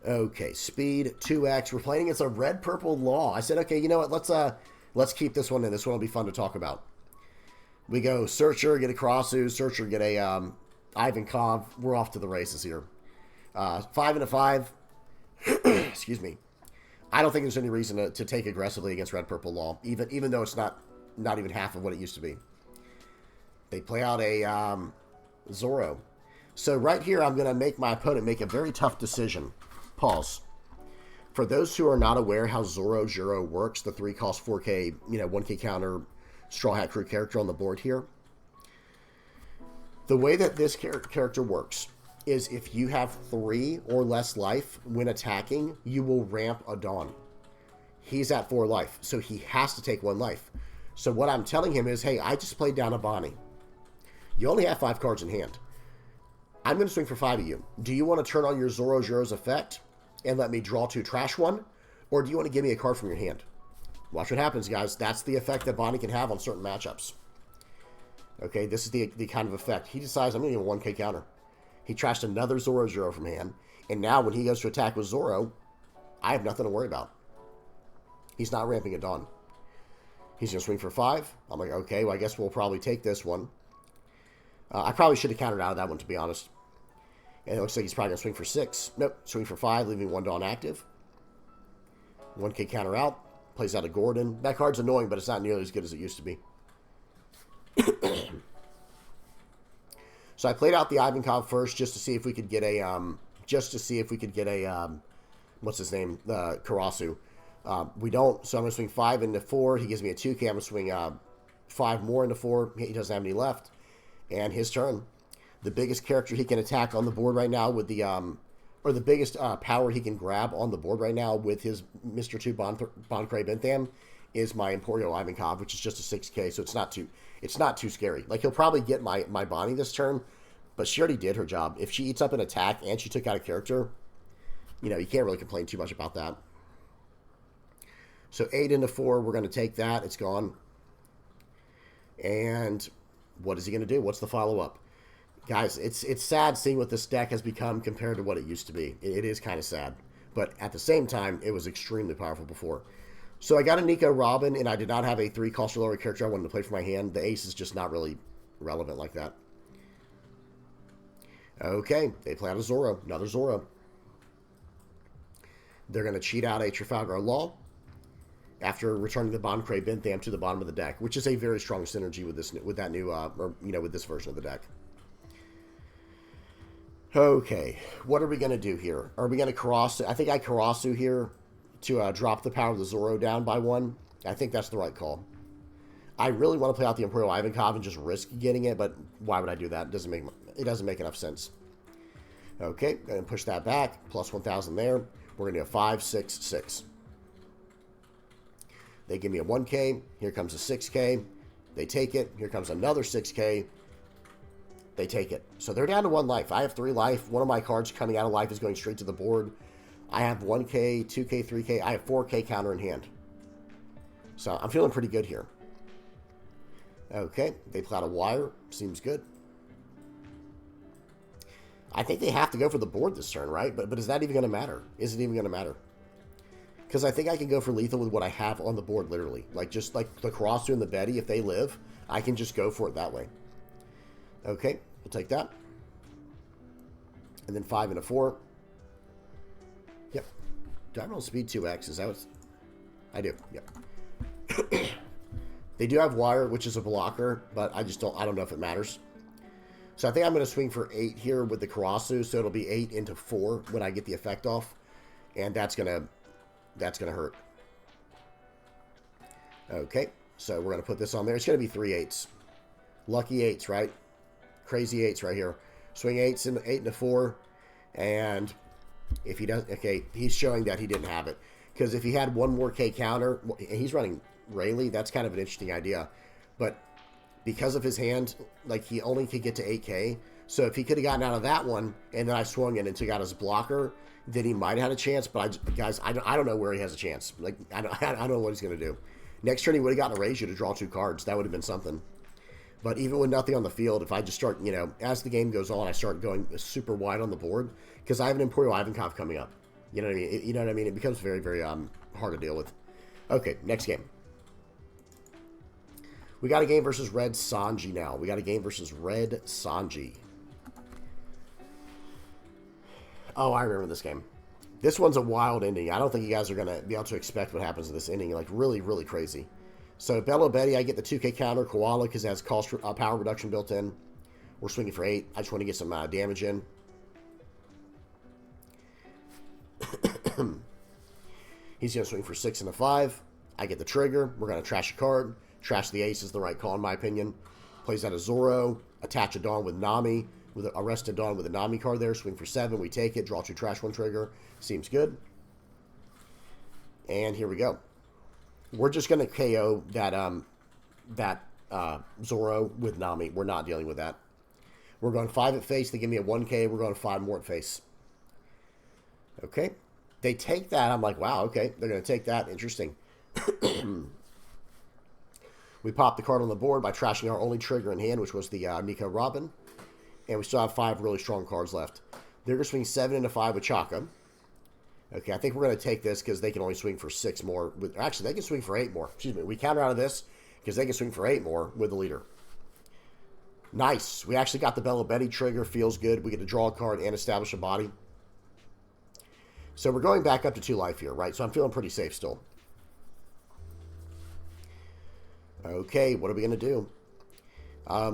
S1: Okay, speed 2x. We're playing against a red-purple law. I said, okay, you know what? Let's keep this one in. This one will be fun to talk about. We go Searcher, get a Karasu. Searcher, get a Ivankov. We're off to the races here. 5 and a 5. Excuse me. I don't think there's any reason to take aggressively against red-purple law, even though it's not even half of what it used to be. They play out a Zoro. So right here, I'm going to make my opponent make a very tough decision. Pause. For those who are not aware how Zoro Juro works, the 3 cost 4K, 1K counter Straw Hat Crew character on the board here. The way that this character works is if you have 3 or less life when attacking, you will ramp a Dawn. He's at 4 life, so he has to take 1 life. So what I'm telling him is, hey, I just played down a Bonnie. You only have 5 cards in hand. I'm going to swing for 5 of you. Do you want to turn on your Zoro Juro's effect and let me draw 2 trash 1? Or do you want to give me a card from your hand? Watch what happens, guys. That's the effect that Bonnie can have on certain matchups. Okay, this is the kind of effect. He decides, I'm going to give him a 1K counter. He trashed another Zoro Juro from hand. And now when he goes to attack with Zoro, I have nothing to worry about. He's not ramping a Dawn. He's going to swing for 5. I'm like, okay, well, I guess we'll probably take this one. I probably should have countered out of that one, to be honest. And it looks like he's probably going to swing for 6. Nope, swing for 5, leaving 1 Dawn active. 1K counter out. Plays out a Gordon. That card's annoying, but it's not nearly as good as it used to be. So I played out the Ivankov first just to see if we could get a, what's his name? Karasu. We don't, so I'm going to swing 5 into 4. He gives me a 2K. I'm going to swing 5 more into 4. He doesn't have any left. And his turn. The biggest character he can attack on the board right now with the, or the biggest power he can grab on the board right now with his Mr. 2 Boncray Bentham is my Emporio Ivankov, which is just a 6K, so it's not too scary. Like, he'll probably get my Bonnie this turn, but she already did her job. If she eats up an attack and she took out a character, you can't really complain too much about that. So 8 into 4, we're going to take that. It's gone. And what is he going to do? What's the follow-up? Guys, it's sad seeing what this deck has become compared to what it used to be. It is kind of sad. But at the same time, it was extremely powerful before. So I got a Nico Robin, and I did not have a 3 cost or lower character I wanted to play for my hand. The ace is just not really relevant like that. Okay, they play out a Zoro. Another Zoro. They're going to cheat out a Trafalgar Law after returning the Boncray Bentham to the bottom of the deck, which is a very strong synergy with this, with this version of the deck. Okay, what are we going to do here? Are we going to Karasu? I think I Karasu here to drop the power of the Zoro down by 1. I think that's the right call. I really want to play out the Imperial Ivankov and just risk getting it, but why would I do that? It doesn't make enough sense. Okay, going to push that back. Plus 1,000 there. We're going to do a 5, 6, 6. They give me a 1K. Here comes a 6K. They take it. Here comes another 6K. They take it. So they're down to 1 life. I have 3 life. One of my cards coming out of life is going straight to the board. I have 1K, 2K, 3K. I have 4K counter in hand. So I'm feeling pretty good here. Okay, they play out a wire. Seems good. I think they have to go for the board this turn, right? But is that even going to matter? Is it even going to matter? Because I think I can go for lethal with what I have on the board, literally. Like, just like the Crossu and the Betty, if they live, I can just go for it that way. Okay, we'll take that. And then 5 and a 4. Yep. Do I roll speed 2x? Is that what I do? Yep. They do have wire, which is a blocker, but I don't know if it matters. So I think I'm going to swing for 8 here with the Crossu, so it'll be 8 into 4 when I get the effect off. And that's going to hurt. Okay, so we're going to put this on there. It's going to be 3 8s. Lucky 8s, right? Crazy 8s right here. Swing 8s and 8 into 4. And if he doesn't, okay, he's showing that he didn't have it. Because if he had one more K counter, and he's running Rayleigh, that's kind of an interesting idea. But because of his hand, like, he only could get to 8K. So if he could have gotten out of that one, and then I swung in and took out his blocker, then he might have had a chance. But I don't know where he has a chance. Like, I don't know what he's going to do. Next turn, he would have gotten a Reiju to draw 2 cards. That would have been something. But even with nothing on the field, if I just start, you know, as the game goes on, I start going super wide on the board, because I have an Imperial Ivankov coming up. You know what I mean? You know what I mean? It becomes very, very hard to deal with. Okay, next game. We got a game versus Red Sanji now. We got a game versus Red Sanji. Oh, I remember this game. This one's a wild ending. I don't think you guys are going to be able to expect what happens in this ending. Like, really, really crazy. So, Bello Betty, I get the 2K counter. Koala, because it has cost power reduction built in. We're swinging for 8. I just want to get some damage in. He's going to swing for 6 and a 5. I get the trigger. We're going to trash a card. Trash the ace is the right call, in my opinion. Plays out a Zoro. Attach a Dawn with Nami. With arrest a Dawn with a Nami card there. Swing for 7. We take it. Draw 2 trash 1 trigger. Seems good. And here we go. We're just going to KO that Zoro with Nami. We're not dealing with that. We're going 5 at face. They give me a 1K. We're going 5 more at face. Okay. They take that. I'm like, wow, okay. They're going to take that. Interesting. We popped the card on the board by trashing our only trigger in hand, which was the Nico Robin. And we still have 5 really strong cards left. They're going to swing 7 into 5 with Chaka. Okay, I think we're going to take this because they can only swing for 6 more. Actually, they can swing for 8 more. Excuse me. We counter out of this because they can swing for 8 more with the leader. Nice. We actually got the Bella Betty trigger. Feels good. We get to draw a card and establish a body. So we're going back up to 2 life here, right? So I'm feeling pretty safe still. Okay, what are we going to do?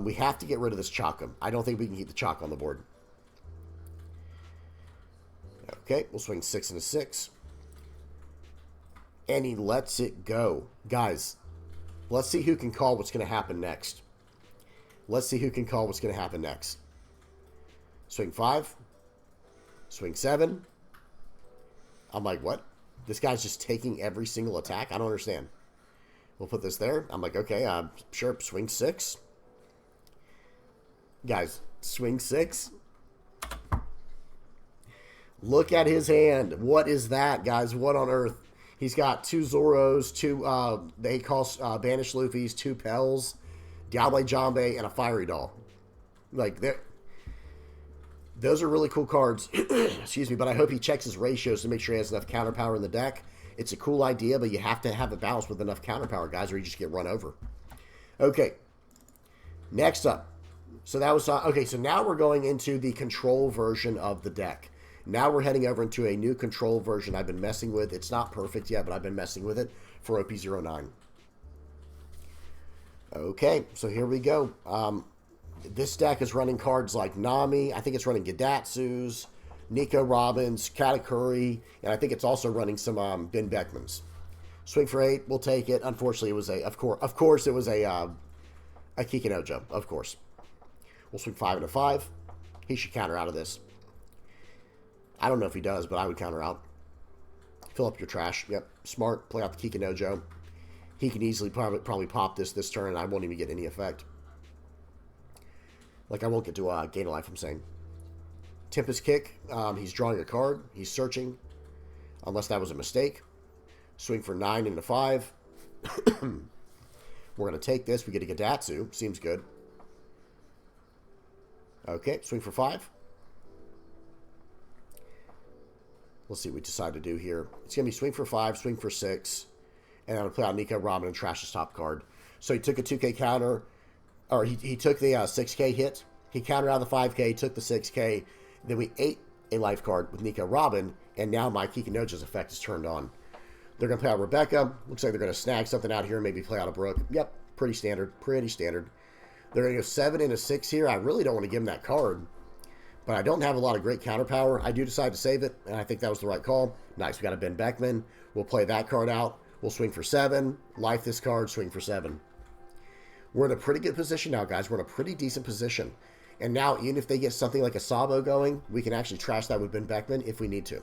S1: We have to get rid of this Chaka. I don't think we can keep the Chaka on the board. Okay, we'll swing 6 and a 6. And he lets it go. Guys, let's see who can call what's going to happen next. Let's see who can call what's going to happen next. Swing 5. Swing 7. I'm like, what? This guy's just taking every single attack? I don't understand. We'll put this there. I'm like, okay, sure, swing 6. Guys, swing 6. Look at his hand. What is that, guys? What on earth? He's got 2 Zoros, 2, they call Banished Luffy's, 2 Pels, Diable Jambe, and a Fiery Doll. Like, those are really cool cards. Excuse me, but I hope he checks his ratios to make sure he has enough counter power in the deck. It's a cool idea, but you have to have it balanced with enough counter power, guys, or you just get run over. Okay. Next up. So that was... okay, so now we're going into the control version of the deck. Now we're heading over into a new control version I've been messing with. It's not perfect yet, but I've been messing with it for OP09. Okay, so here we go. This deck is running cards like Nami. I think it's running Gadatsu's, Nico Robbins, Katakuri, and I think it's also running some Ben Beckmans. Swing for 8, we'll take it. Unfortunately, it was of course, it was a Kikinojo, of course. We'll swing 5 into 5. He should counter out of this. I don't know if he does, but I would counter out. Fill up your trash. Yep, smart. Play out the Kikinojo. he can easily probably pop this turn, and I won't even get any effect. Like, I won't get to gain a life, I'm saying. Tempest Kick, he's drawing a card. He's searching, unless that was a mistake. Swing for 9 into 5. We're going to take this. We get a Gadatsu. Seems good. Okay, swing for 5. Let's see what we decide to do here. It's going to be swing for 5, swing for 6, and I'm going to play out Nico Robin and trash his top card. So he took a 2K counter, or he took the 6K hit. He countered out the 5K, took the 6K. Then we ate a life card with Nico Robin, and now my Kikinoja's effect is turned on. They're going to play out Rebecca. Looks like they're going to snag something out here and maybe play out a Brook. Yep, pretty standard. Pretty standard. They're going to go 7 into 6 here. I really don't want to give them that card, but I don't have a lot of great counter power. I do decide to save it, and I think that was the right call. Nice. We got a Ben Beckman. We'll play that card out. We'll swing for 7. Life this card. Swing for 7. We're in a pretty good position now, guys. We're in a pretty decent position. And now, even if they get something like a Sabo going, we can actually trash that with Ben Beckman if we need to.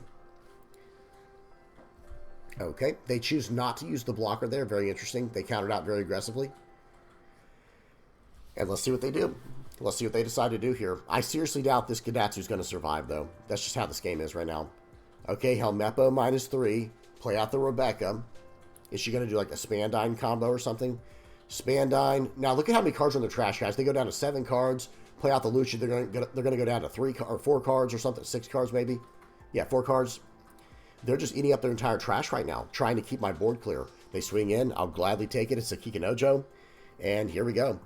S1: Okay, they choose not to use the blocker there. Very interesting. They countered out very aggressively. And let's see what they do. Let's see what they decide to do here. I seriously doubt this Gadatsu's going to survive, though. That's just how this game is right now. Okay, Helmeppo -3. Play out the Rebecca. Is she going to do like a Spandine combo or something? Spandine. Now, look at how many cards are in the trash, guys. They go down to 7 cards. Play out the Lucci. They're going to go down to 3 or 4 cards or something. 6 cards, maybe. Yeah, 4 cards. They're just eating up their entire trash right now, trying to keep my board clear. They swing in. I'll gladly take it. It's a Kikinojo. And here we go.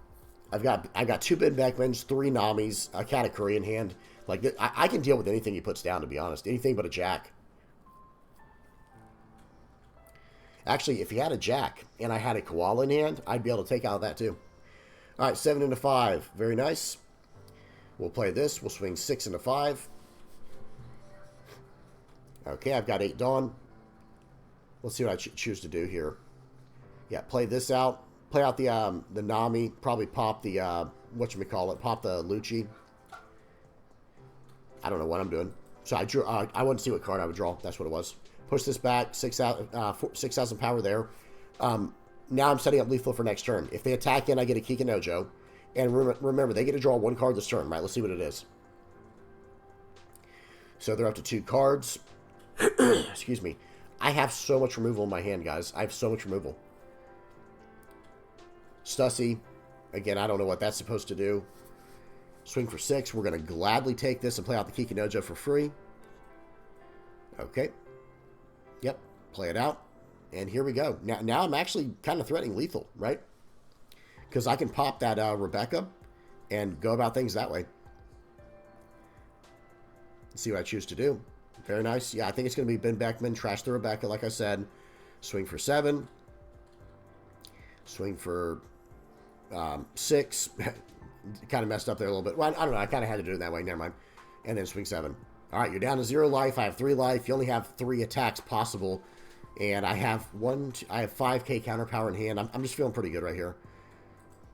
S1: I've got 2 Ben Beckmans, 3 Namis, a Katakuri in hand. Like, I can deal with anything he puts down, to be honest. Anything but a Jack. Actually, if he had a Jack and I had a Koala in hand, I'd be able to take out that too. All right, 7 into 5. Very nice. We'll play this. We'll swing 6 into 5. Okay, I've got 8 Dawn. Let's see what I choose to do here. Yeah, play this out. Play out the Nami. Probably pop the, whatchamacallit, pop the Lucci. I don't know what I'm doing. So I drew, I wanted to see what card I would draw. That's what it was. Push this back, 6,000 power there. Now I'm setting up lethal for next turn. If they attack in, I get a Kikinojo. And remember, they get to draw 1 card this turn, right? Let's see what it is. So they're up to 2 cards. Excuse me. I have so much removal in my hand, guys. I have so much removal. Stussy. Again, I don't know what that's supposed to do. Swing for 6. We're going to gladly take this and play out the Kikinojo for free. Okay. Yep. Play it out. And here we go. Now I'm actually kind of threatening lethal, right? Because I can pop that Rebecca and go about things that way. Let's see what I choose to do. Very nice. Yeah, I think it's going to be Ben Beckman. Trash the Rebecca, like I said. Swing for 7. Swing for 6. Kind of messed up there a little bit. Well, I don't know. I kind of had to do it that way. Never mind. And then swing 7. All right, you're down to 0 life. I have 3 life. You only have 3 attacks possible. And I have 5k counter power in hand. I'm just feeling pretty good right here.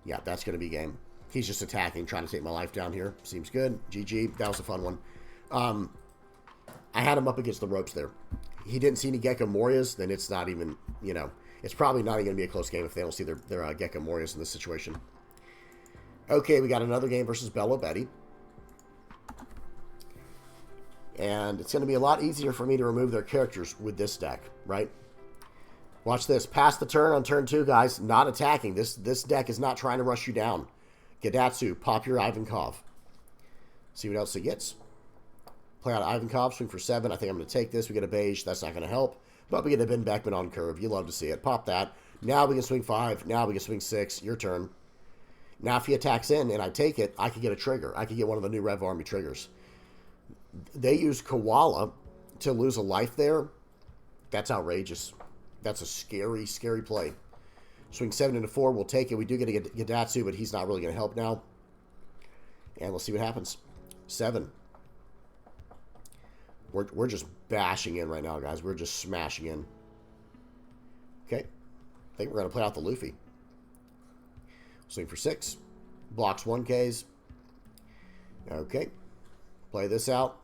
S1: Yeah, that's going to be game. He's just attacking, trying to take my life down here. Seems good. GG. That was a fun one. I had him up against the ropes there. He didn't see any Gecko Morias, then it's not even, you know, it's probably not even going to be a close game if they don't see their Gecko Morias in this situation. Okay, we got another game versus Bello Betty. And it's going to be a lot easier for me to remove their characters with this deck, right? Watch this. Pass the turn on turn 2, guys. Not attacking. This deck is not trying to rush you down. Gadatsu, pop your Ivankov. See what else it gets. Play out Ivankov, swing for 7. I think I'm going to take this. We get a beige. That's not going to help. But we get a Ben Beckman on curve. You love to see it. Pop that. Now we can swing 5. Now we can swing 6. Your turn. Now if he attacks in and I take it, I could get a trigger. I could get one of the new Revo Army triggers. They use Koala to lose a life there. That's outrageous. That's a scary, scary play. Swing 7 into 4. We'll take it. We do get a Gadatsu, but he's not really going to help now. And we'll see what happens. 7. We're just bashing in right now, guys. We're just smashing in. Okay. I think we're going to play out the Luffy. Swing for 6. Blocks 1Ks. Okay. Play this out.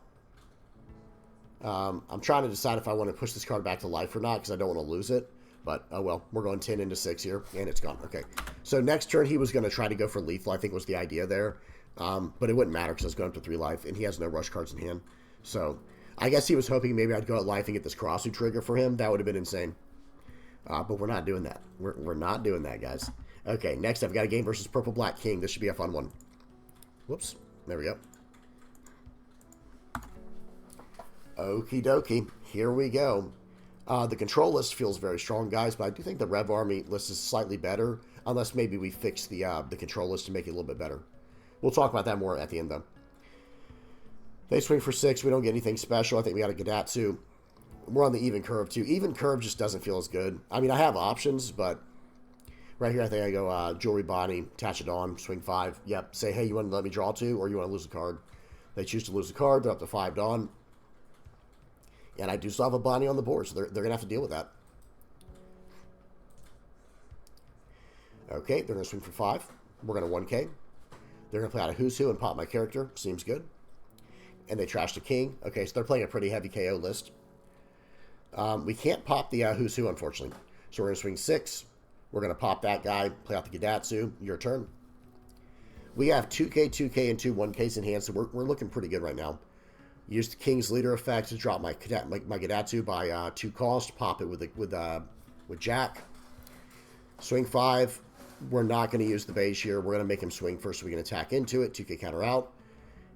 S1: I'm trying to decide if I want to push this card back to life or not because I don't want to lose it. But, oh well, we're going 10 into 6 here, and it's gone. Okay, so next turn he was going to try to go for lethal, I think was the idea there. But it wouldn't matter because I was going up to 3 life, and he has no rush cards in hand. So, I guess he was hoping maybe I'd go at life and get this Crossy trigger for him. That would have been insane. But we're not doing that. We're not doing that, guys. Okay, next I've got a game versus Purple Black King. This should be a fun one. Whoops. There we go. Okie dokie. Here we go. The control list feels very strong, guys, but I do think the Rev Army list is slightly better, unless maybe we fix the control list to make it a little bit better. We'll talk about that more at the end, though. They swing for 6. We don't get anything special. I think we got a Gadatsu. We're on the even curve, too. Even curve just doesn't feel as good. I mean, I have options, but right here I think I go Jewelry Bonnie, attach it on, swing 5. Yep, say, hey, you want to let me draw 2, or you want to lose a card? They choose to lose a card. They're up to 5 Dawn. And I do still have a Bonnie on the board, so they're going to have to deal with that. Okay, they're going to swing for 5. We're going to 1K. They're going to play out a Who's Who and pop my character. Seems good. And they trashed a King. Okay, so they're playing a pretty heavy KO list. We can't pop the Who's Who, unfortunately. So we're going to swing 6. We're going to pop that guy, play out the Gadatsu. Your turn. We have 2K, 2K, and 2 1Ks in hand, so we're looking pretty good right now. Use the King's Leader effect to drop my Gadatsu by 2 cost. Pop it with Jack. Swing 5. We're not going to use the beige here. We're going to make him swing first, so we can attack into it. 2K counter out.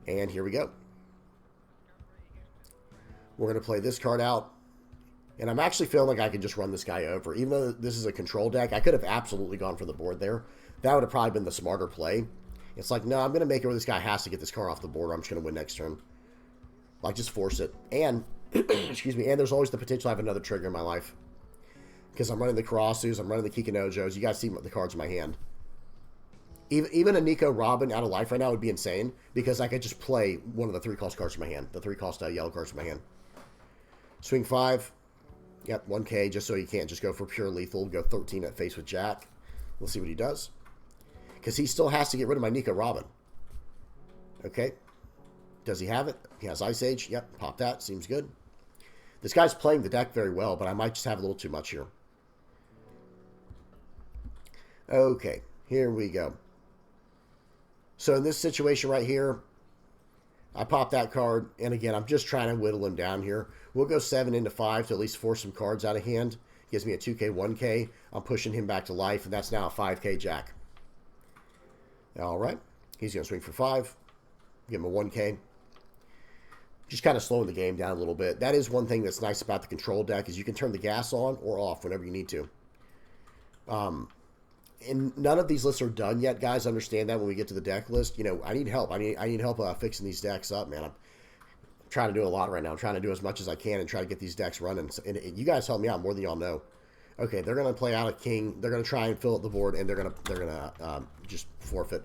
S1: And here we go. We're going to play this card out. And I'm actually feeling like I can just run this guy over. Even though this is a control deck, I could have absolutely gone for the board there. That would have probably been the smarter play. It's like, no, I'm going to make it where this guy has to get this card off the board, or I'm just going to win next turn. Like, just force it. And, excuse me, and there's always the potential to have another trigger in my life. Because I'm running the Karasus, I'm running the Kikinojos. You guys see the cards in my hand. Even a Nico Robin out of life right now would be insane. Because I could just play one of the 3-cost cards in my hand. The 3-cost yellow cards in my hand. Swing 5. Yep, 1K, just so he can't just go for pure lethal. Go 13 at face with Jack. We'll see what he does. Because he still has to get rid of my Nico Robin. Okay. Does he have it? He has Ice Age. Yep, pop that. Seems good. This guy's playing the deck very well, but I might just have a little too much here. Okay, here we go. So in this situation right here, I pop that card, and again, I'm just trying to whittle him down here. We'll go 7 into 5 to at least force some cards out of hand. Gives me a 2K, 1K. I'm pushing him back to life, and that's now a 5K Jack. All right. He's going to swing for 5. Give him a 1K. Just kind of slowing the game down a little bit. That is one thing that's nice about the control deck, is you can turn the gas on or off whenever you need to. And none of these lists are done yet, guys. Understand that when we get to the deck list. You know, I need help. I need help fixing these decks up, man. I'm trying to do a lot right now. I'm trying to do as much as I can and try to get these decks running. And you guys help me out more than y'all know. Okay, they're going to play out a King. They're going to try and fill up the board, and they're going to just forfeit.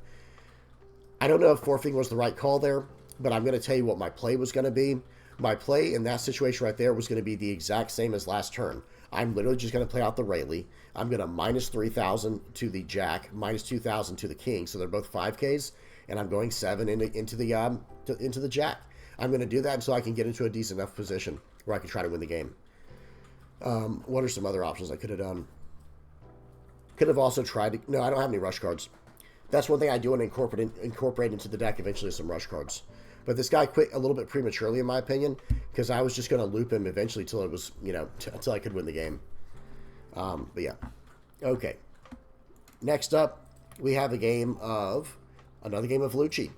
S1: I don't know if forfeiting was the right call there, but I'm going to tell you what my play was going to be. My play in that situation right there was going to be the exact same as last turn. I'm literally just going to play out the Rayleigh. I'm going to minus 3,000 to the Jack, minus 2,000 to the King, so they're both 5Ks, and I'm going 7 into the Jack. I'm going to do that until I can get into a decent enough position where I can try to win the game. What are some other options I could have done? Could have also tried to... No, I don't have any rush cards. That's one thing I do want to incorporate into the deck eventually, some rush cards. But this guy quit a little bit prematurely, in my opinion, because I was just going to loop him eventually till it was, you know, until I could win the game. But yeah. Okay. Next up, we have another game of Lucci.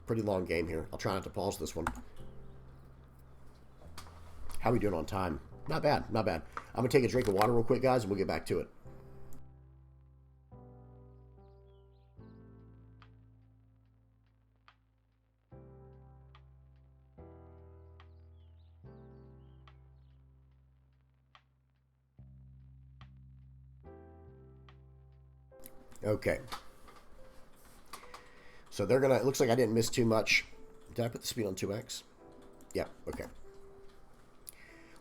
S1: Pretty long game here. I'll try not to pause this one. How are we doing on time? Not bad, not bad. I'm going to take a drink of water real quick, guys, and we'll get back to it. Okay. So they're going to... It looks like I didn't miss too much. Did I put the speed on 2x? Yeah, okay.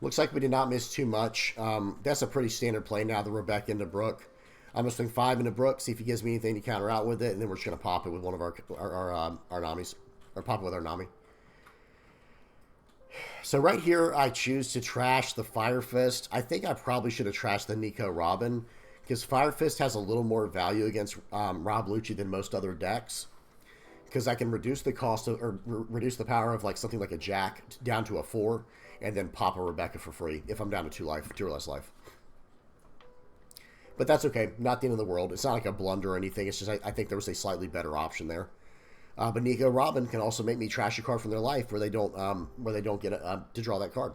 S1: Looks like we did not miss too much. That's a pretty standard play now, the Rebecca into Brook. I'm going to swing 5 into Brook, see if he gives me anything to counter out with it, and then we're just going to pop it with one of our Namis. Or pop it with our Nami. So right here, I choose to trash the Fire Fist. I think I probably should have trashed the Nico Robin, because Fire Fist has a little more value against Rob Lucci than most other decks. Because I can reduce the cost of, or reduce the power of like something like a Jack down to a 4, and then pop a Rebecca for free if I'm down to 2 or less life. But that's okay. Not the end of the world. It's not like a blunder or anything. It's just I think there was a slightly better option there. But Nico Robin can also make me trash a card from their life where they don't get to draw that card.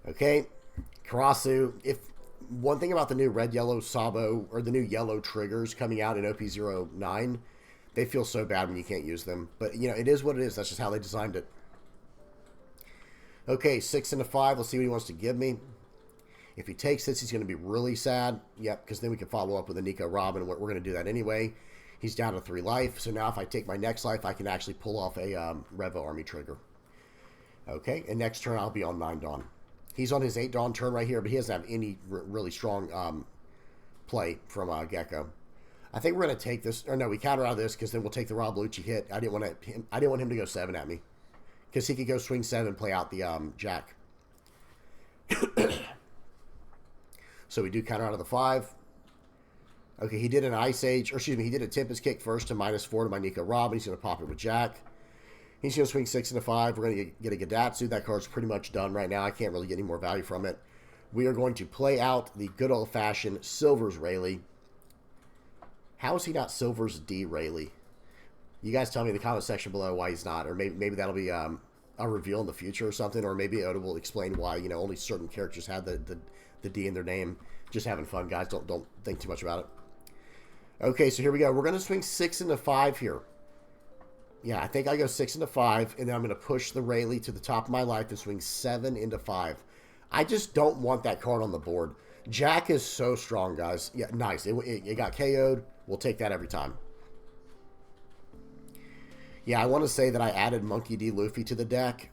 S1: Okay, Karasu. If one thing about the new red yellow Sabo or the new yellow triggers coming out in OP09, they feel so bad when you can't use them. But you know it is what it is. That's just how they designed it. Okay, 6 and a 5. Let's see what he wants to give me. If he takes this, he's going to be really sad. Yep, because then we can follow up with a Nico Robin. We're going to do that anyway. He's down to 3 life. So now if I take my next life, I can actually pull off a Revo army trigger. Okay, and next turn I'll be on 9 Dawn. He's on his 8 Dawn turn right here, but he doesn't have any really strong play from Gecko. I think we're going to take this. Or no, we counter out of this because then we'll take the Rob Lucci hit. I didn't want him to go 7 at me because he could go swing 7, play out the Jack. So we do counter out of the 5. Okay, he did an Ice Age, or excuse me, he did a Tempest Kick first to -4 to my Nico Robin. He's going to pop it with Jack. He's going to swing 6 and a 5. We're going to get a Gadatsu. That card's pretty much done right now. I can't really get any more value from it. We are going to play out the good old-fashioned Silver's Rayleigh. How is he not Silver's D Rayleigh? You guys tell me in the comment section below why he's not, or maybe that'll be a reveal in the future or something, or maybe Oda will explain why, you know, only certain characters had the D in their name. Just having fun, guys. Don't think too much about it. Okay, so here we go. We're going to swing 6 into 5 here. Yeah, I think I go 6 into 5, and then I'm going to push the Rayleigh to the top of my life and swing 7 into 5. I just don't want that card on the board. Jack is so strong, guys. Yeah, nice. It got KO'd. We'll take that every time. Yeah, I want to say that I added Monkey D. Luffy to the deck.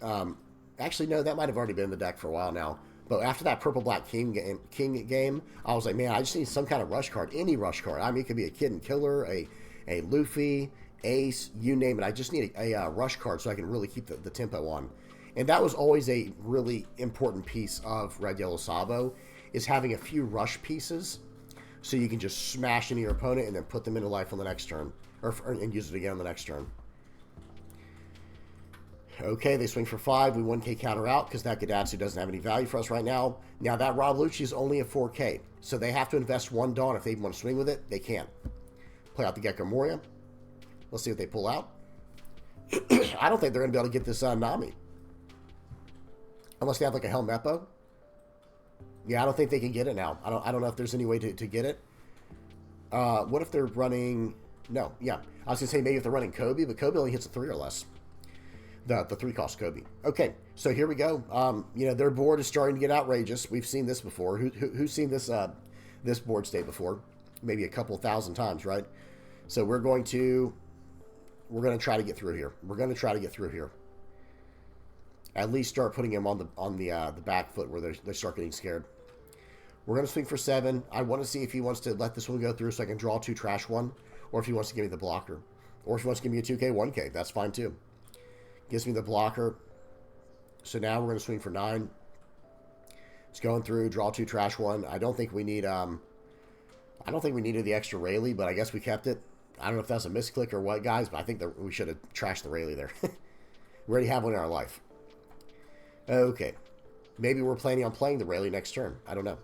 S1: Actually, no, that might have already been in the deck for a while now. But after that Purple-Black King game, I was like, man, I just need some kind of rush card. Any rush card. I mean, it could be a Kid and Killer, a Luffy, Ace, you name it. I just need a rush card so I can really keep the tempo on. And that was always a really important piece of Red Yellow Sabo, is having a few rush pieces so you can just smash into your opponent and then put them into life on the next turn. And use it again on the next turn. Okay, they swing for 5. We 1K counter out because that Gadatsu doesn't have any value for us right now. Now, that Rob Lucci is only a 4K, so they have to invest 1 Dawn. If they want to swing with it, they can't. Play out the Gecko Moria. Let's see what they pull out. I don't think they're going to be able to get this Nami. Unless they have like a Helmeppo. Yeah, I don't think they can get it now. I don't know if there's any way to get it. What if they're running... No, yeah. I was going to say maybe if they're running Kobe, but Kobe only hits a 3 or less. The 3-cost Kobe. Okay, so here we go. You know, their board is starting to get outrageous. We've seen this before. Who's seen this this board state before? Maybe a couple thousand times, right? So we're going to try to get through here. We're going to try to get through here. At least start putting him on the back foot where they start getting scared. We're going to swing for 7. I want to see if he wants to let this one go through so I can draw 2, trash 1, or if he wants to give me the blocker, or if he wants to give me a 2K, 1K. That's fine too. Gives me the blocker. So now we're going to swing for 9. It's going through, draw 2, trash 1. I don't think we need I don't think we needed the extra Rayleigh, but I guess we kept it. I don't know if that's a misclick or what, guys, but I think that we should have trashed the Rayleigh there. We already have one in our life. Okay. Maybe we're planning on playing the Rayleigh next turn. I don't know.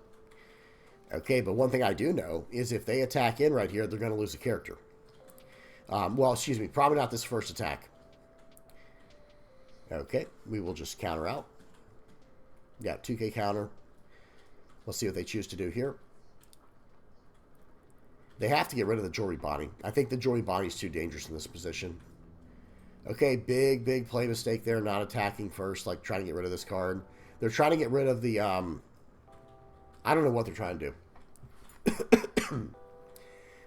S1: Okay, but one thing I do know is if they attack in right here, they're going to lose a character. Well, excuse me, probably not this first attack. Okay, we will just counter out. Got 2K counter. Let's see what they choose to do here. They have to get rid of the Jory Bonnie. I think the Jory Bonnie is too dangerous in this position. Okay, big play mistake there, not attacking first, like trying to get rid of this card. They're trying to get rid of the, I don't know what they're trying to do.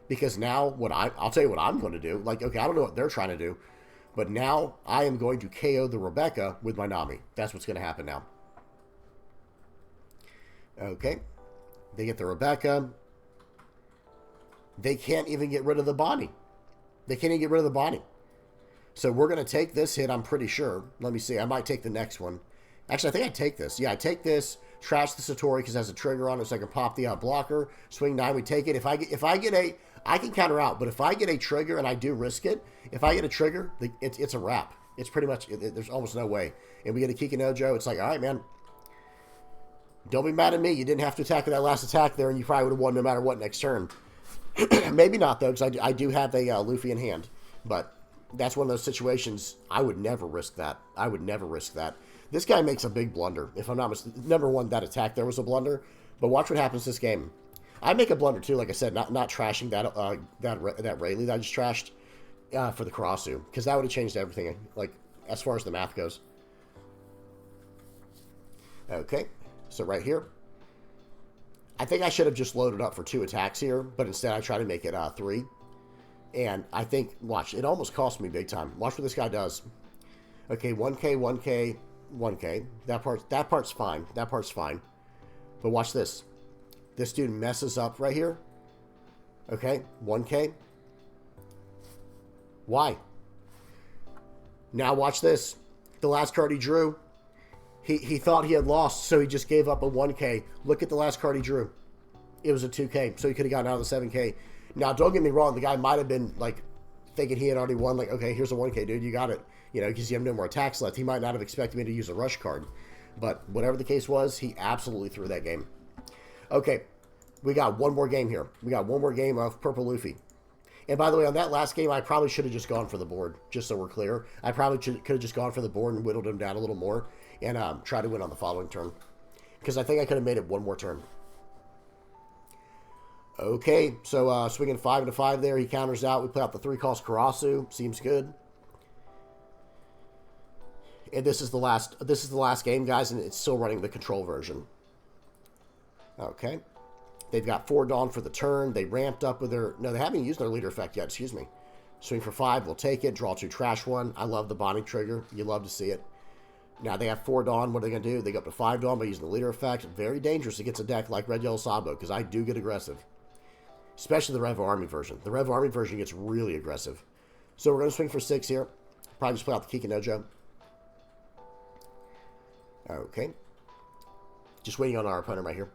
S1: Because now, I'll tell you what I'm going to do. Like, okay, I don't know what they're trying to do. But now, I am going to KO the Rebecca with my Nami. That's what's going to happen now. Okay. They get the Rebecca. They can't even get rid of the Bonnie. They can't even get rid of the Bonnie. So we're going to take this hit, I'm pretty sure. Let me see. I might take the next one. Actually, I think I take this. Yeah, I take this, trash the Satori because it has a trigger on it, so I can pop the blocker. Swing 9, we take it. If I get a, I can counter out, but if I get a trigger and I do risk it, if I get a trigger, it's a wrap. It's pretty much, there's almost no way. And we get a Kikinojo, it's like, all right, man. Don't be mad at me. You didn't have to attack with that last attack there, and you probably would have won no matter what next turn. Maybe not, though, because I do have a Luffy in hand. But that's one of those situations, I would never risk that. I would never risk that. This guy makes a big blunder. If I'm not mistaken, number one, that attack there was a blunder. But watch what happens this game. I make a blunder, too, like I said, not trashing that Rayleigh that I just trashed for the Karasu. Because that would have changed everything, like, as far as the math goes. Okay. So right here, I think I should have just loaded up for 2 attacks here, but instead I try to make it 3. And I think, watch, it almost cost me big time. Watch what this guy does. Okay, 1K, 1K, 1K. That part's fine. That part's fine. But watch this. This dude messes up right here. Okay, 1K. Why? Now watch this. The last card he drew. He thought he had lost, so he just gave up a 1K. Look at the last card he drew. It was a 2K, so he could have gotten out of the 7K. Now, don't get me wrong. The guy might have been, like, thinking he had already won. Like, okay, here's a 1K, dude. You got it. You know, because you have no more attacks left. He might not have expected me to use a rush card. But whatever the case was, he absolutely threw that game. Okay, we got one more game here. We got one more game of Purple Luffy. And by the way, on that last game, I probably should have just gone for the board, just so we're clear. I probably could have just gone for the board and whittled him down a little more. And try to win on the following turn. Because I think I could have made it one more turn. Okay, so swinging 5 into 5 there. He counters out. We play out the 3-cost Karasu. Seems good. And this is the last game, guys, and it's still running the control version. Okay. They've got 4 Dawn for the turn. They ramped up with their... No, they haven't used their leader effect yet. Excuse me. Swing for 5. We'll take it. Draw 2, trash 1. I love the bonding trigger. You love to see it. Now, they have 4 Dawn. What are they going to do? They go up to 5 Dawn by using the leader effect. Very dangerous against a deck like Red, Yellow, Sabo, because I do get aggressive. Especially the Revo Army version. The Revo Army version gets really aggressive. So we're going to swing for 6 here. Probably just play out the Kikinojo. Okay. Just waiting on our opponent right here.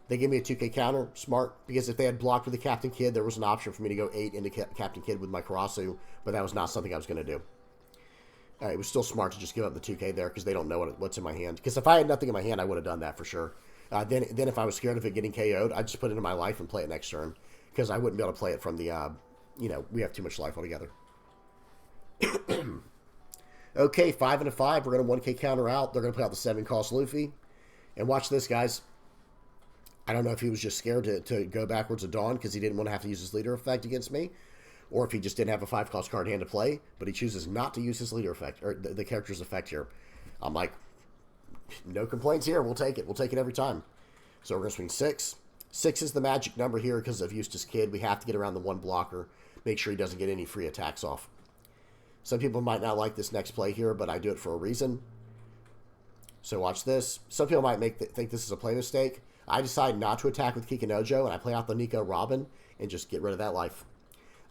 S1: They gave me a 2K counter. Smart. Because if they had blocked with the Captain Kid, there was an option for me to go 8 into Captain Kid with my Karasu. But that was not something I was going to do. It was still smart to just give up the 2K there because they don't know what's in my hand. Because if I had nothing in my hand, I would have done that for sure. Then if I was scared of it getting KO'd, I'd just put it in my life and play it next turn. Because I wouldn't be able to play it from the, we have too much life altogether. Okay, 5 into 5. We're going to 1K counter out. They're going to play out the 7-cost Luffy. And watch this, guys. I don't know if he was just scared to go backwards to Dawn because he didn't want to have to use his leader effect against me. Or if he just didn't have a 5-cost card hand to play, but he chooses not to use his leader effect, or the character's effect here. I'm like, no complaints here. We'll take it. We'll take it every time. So we're going to swing 6. 6 is the magic number here because of Eustace Kid. We have to get around the 1 blocker. Make sure he doesn't get any free attacks off. Some people might not like this next play here, but I do it for a reason. So watch this. Some people might think this is a play mistake. I decide not to attack with Kikinojo, and I play out the Nico Robin and just get rid of that life.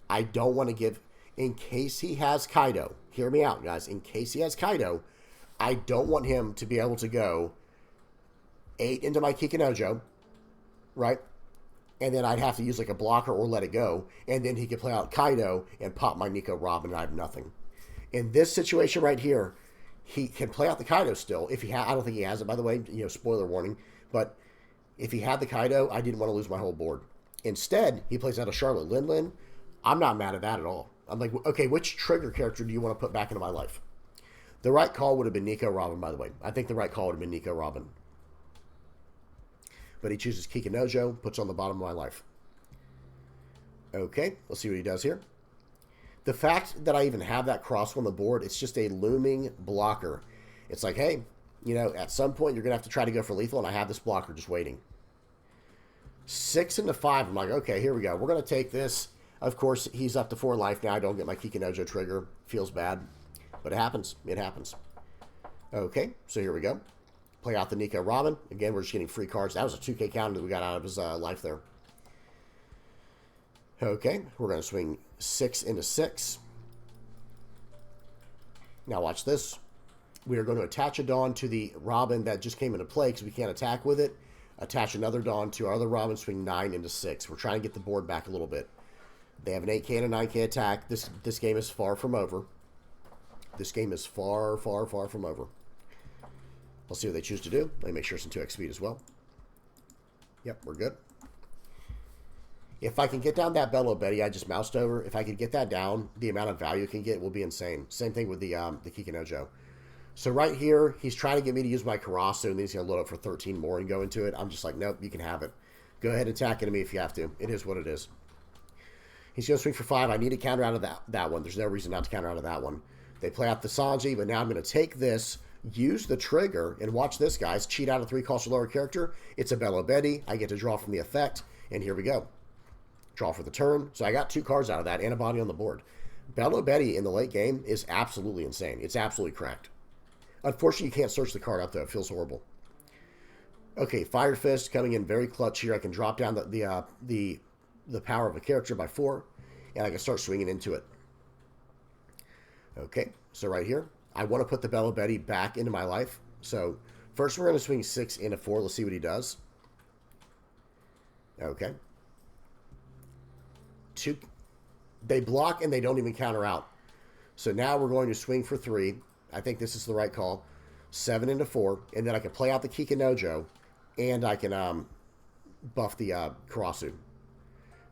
S1: I don't want to give, in case he has Kaido, hear me out, guys, in case he has Kaido, I don't want him to be able to go 8 into my Kikinojo, right? And then I'd have to use like a blocker or let it go, and then he could play out Kaido and pop my Nico Robin, and I have nothing. In this situation right here, he can play out the Kaido still. If he I don't think he has it, by the way, spoiler warning, but if he had the Kaido, I didn't want to lose my whole board. Instead, he plays out a Charlotte Lin. I'm not mad at that at all. I'm like, okay, which trigger character do you want to put back into my life? The right call would have been Nico Robin, by the way. I think the right call would have been Nico Robin. But he chooses Kikinojo, puts on the bottom of my life. Okay, let's see what he does here. The fact that I even have that cross on the board, it's just a looming blocker. It's like, hey, at some point you're going to have to try to go for lethal, and I have this blocker just waiting. 6 into 5, I'm like, okay, here we go. We're going to take this. Of course, he's up to 4 life now. I don't get my Kikinojo trigger. Feels bad. But it happens. It happens. Okay, so here we go. Play out the Nico Robin. Again, we're just getting free cards. That was a 2K counter that we got out of his life there. Okay, we're going to swing 6 into 6. Now watch this. We are going to attach a Dawn to the Robin that just came into play because we can't attack with it. Attach another Dawn to our other Robin, swing 9 into 6. We're trying to get the board back a little bit. They have an 8K and a 9K attack. This game is far from over. This game is far, far, far from over. Let's see what they choose to do. Let me make sure it's in 2x speed as well. Yep, we're good. If I can get down that Bello Betty I just moused over, if I could get that down, the amount of value it can get will be insane. Same thing with the Kikinojo. So right here, he's trying to get me to use my Karasu, and then he's going to load up for 13 more and go into it. I'm just like, nope, you can have it. Go ahead and attack enemy if you have to. It is what it is. He's going to swing for 5. I need to counter out of that one. There's no reason not to counter out of that one. They play out the Sanji, but now I'm going to take this, use the trigger, and watch this, guys. Cheat out a 3 cost or lower character. It's a Bello Betty. I get to draw from the effect, and here we go. Draw for the turn. So I got 2 cards out of that and a body on the board. Bello Betty in the late game is absolutely insane. It's absolutely cracked. Unfortunately, you can't search the card out, though. It feels horrible. Okay, Fire Fist coming in very clutch here. I can drop down the power of a character by 4, and I can start swinging into it. Okay, so right here, I want to put the Bello Betty back into my life. So first we're going to swing 6 into 4. Let's see what he does. Okay. 2. They block and they don't even counter out. So now we're going to swing for 3. I think this is the right call. 7 into 4, and then I can play out the Kikinojo, and I can buff the Karasu.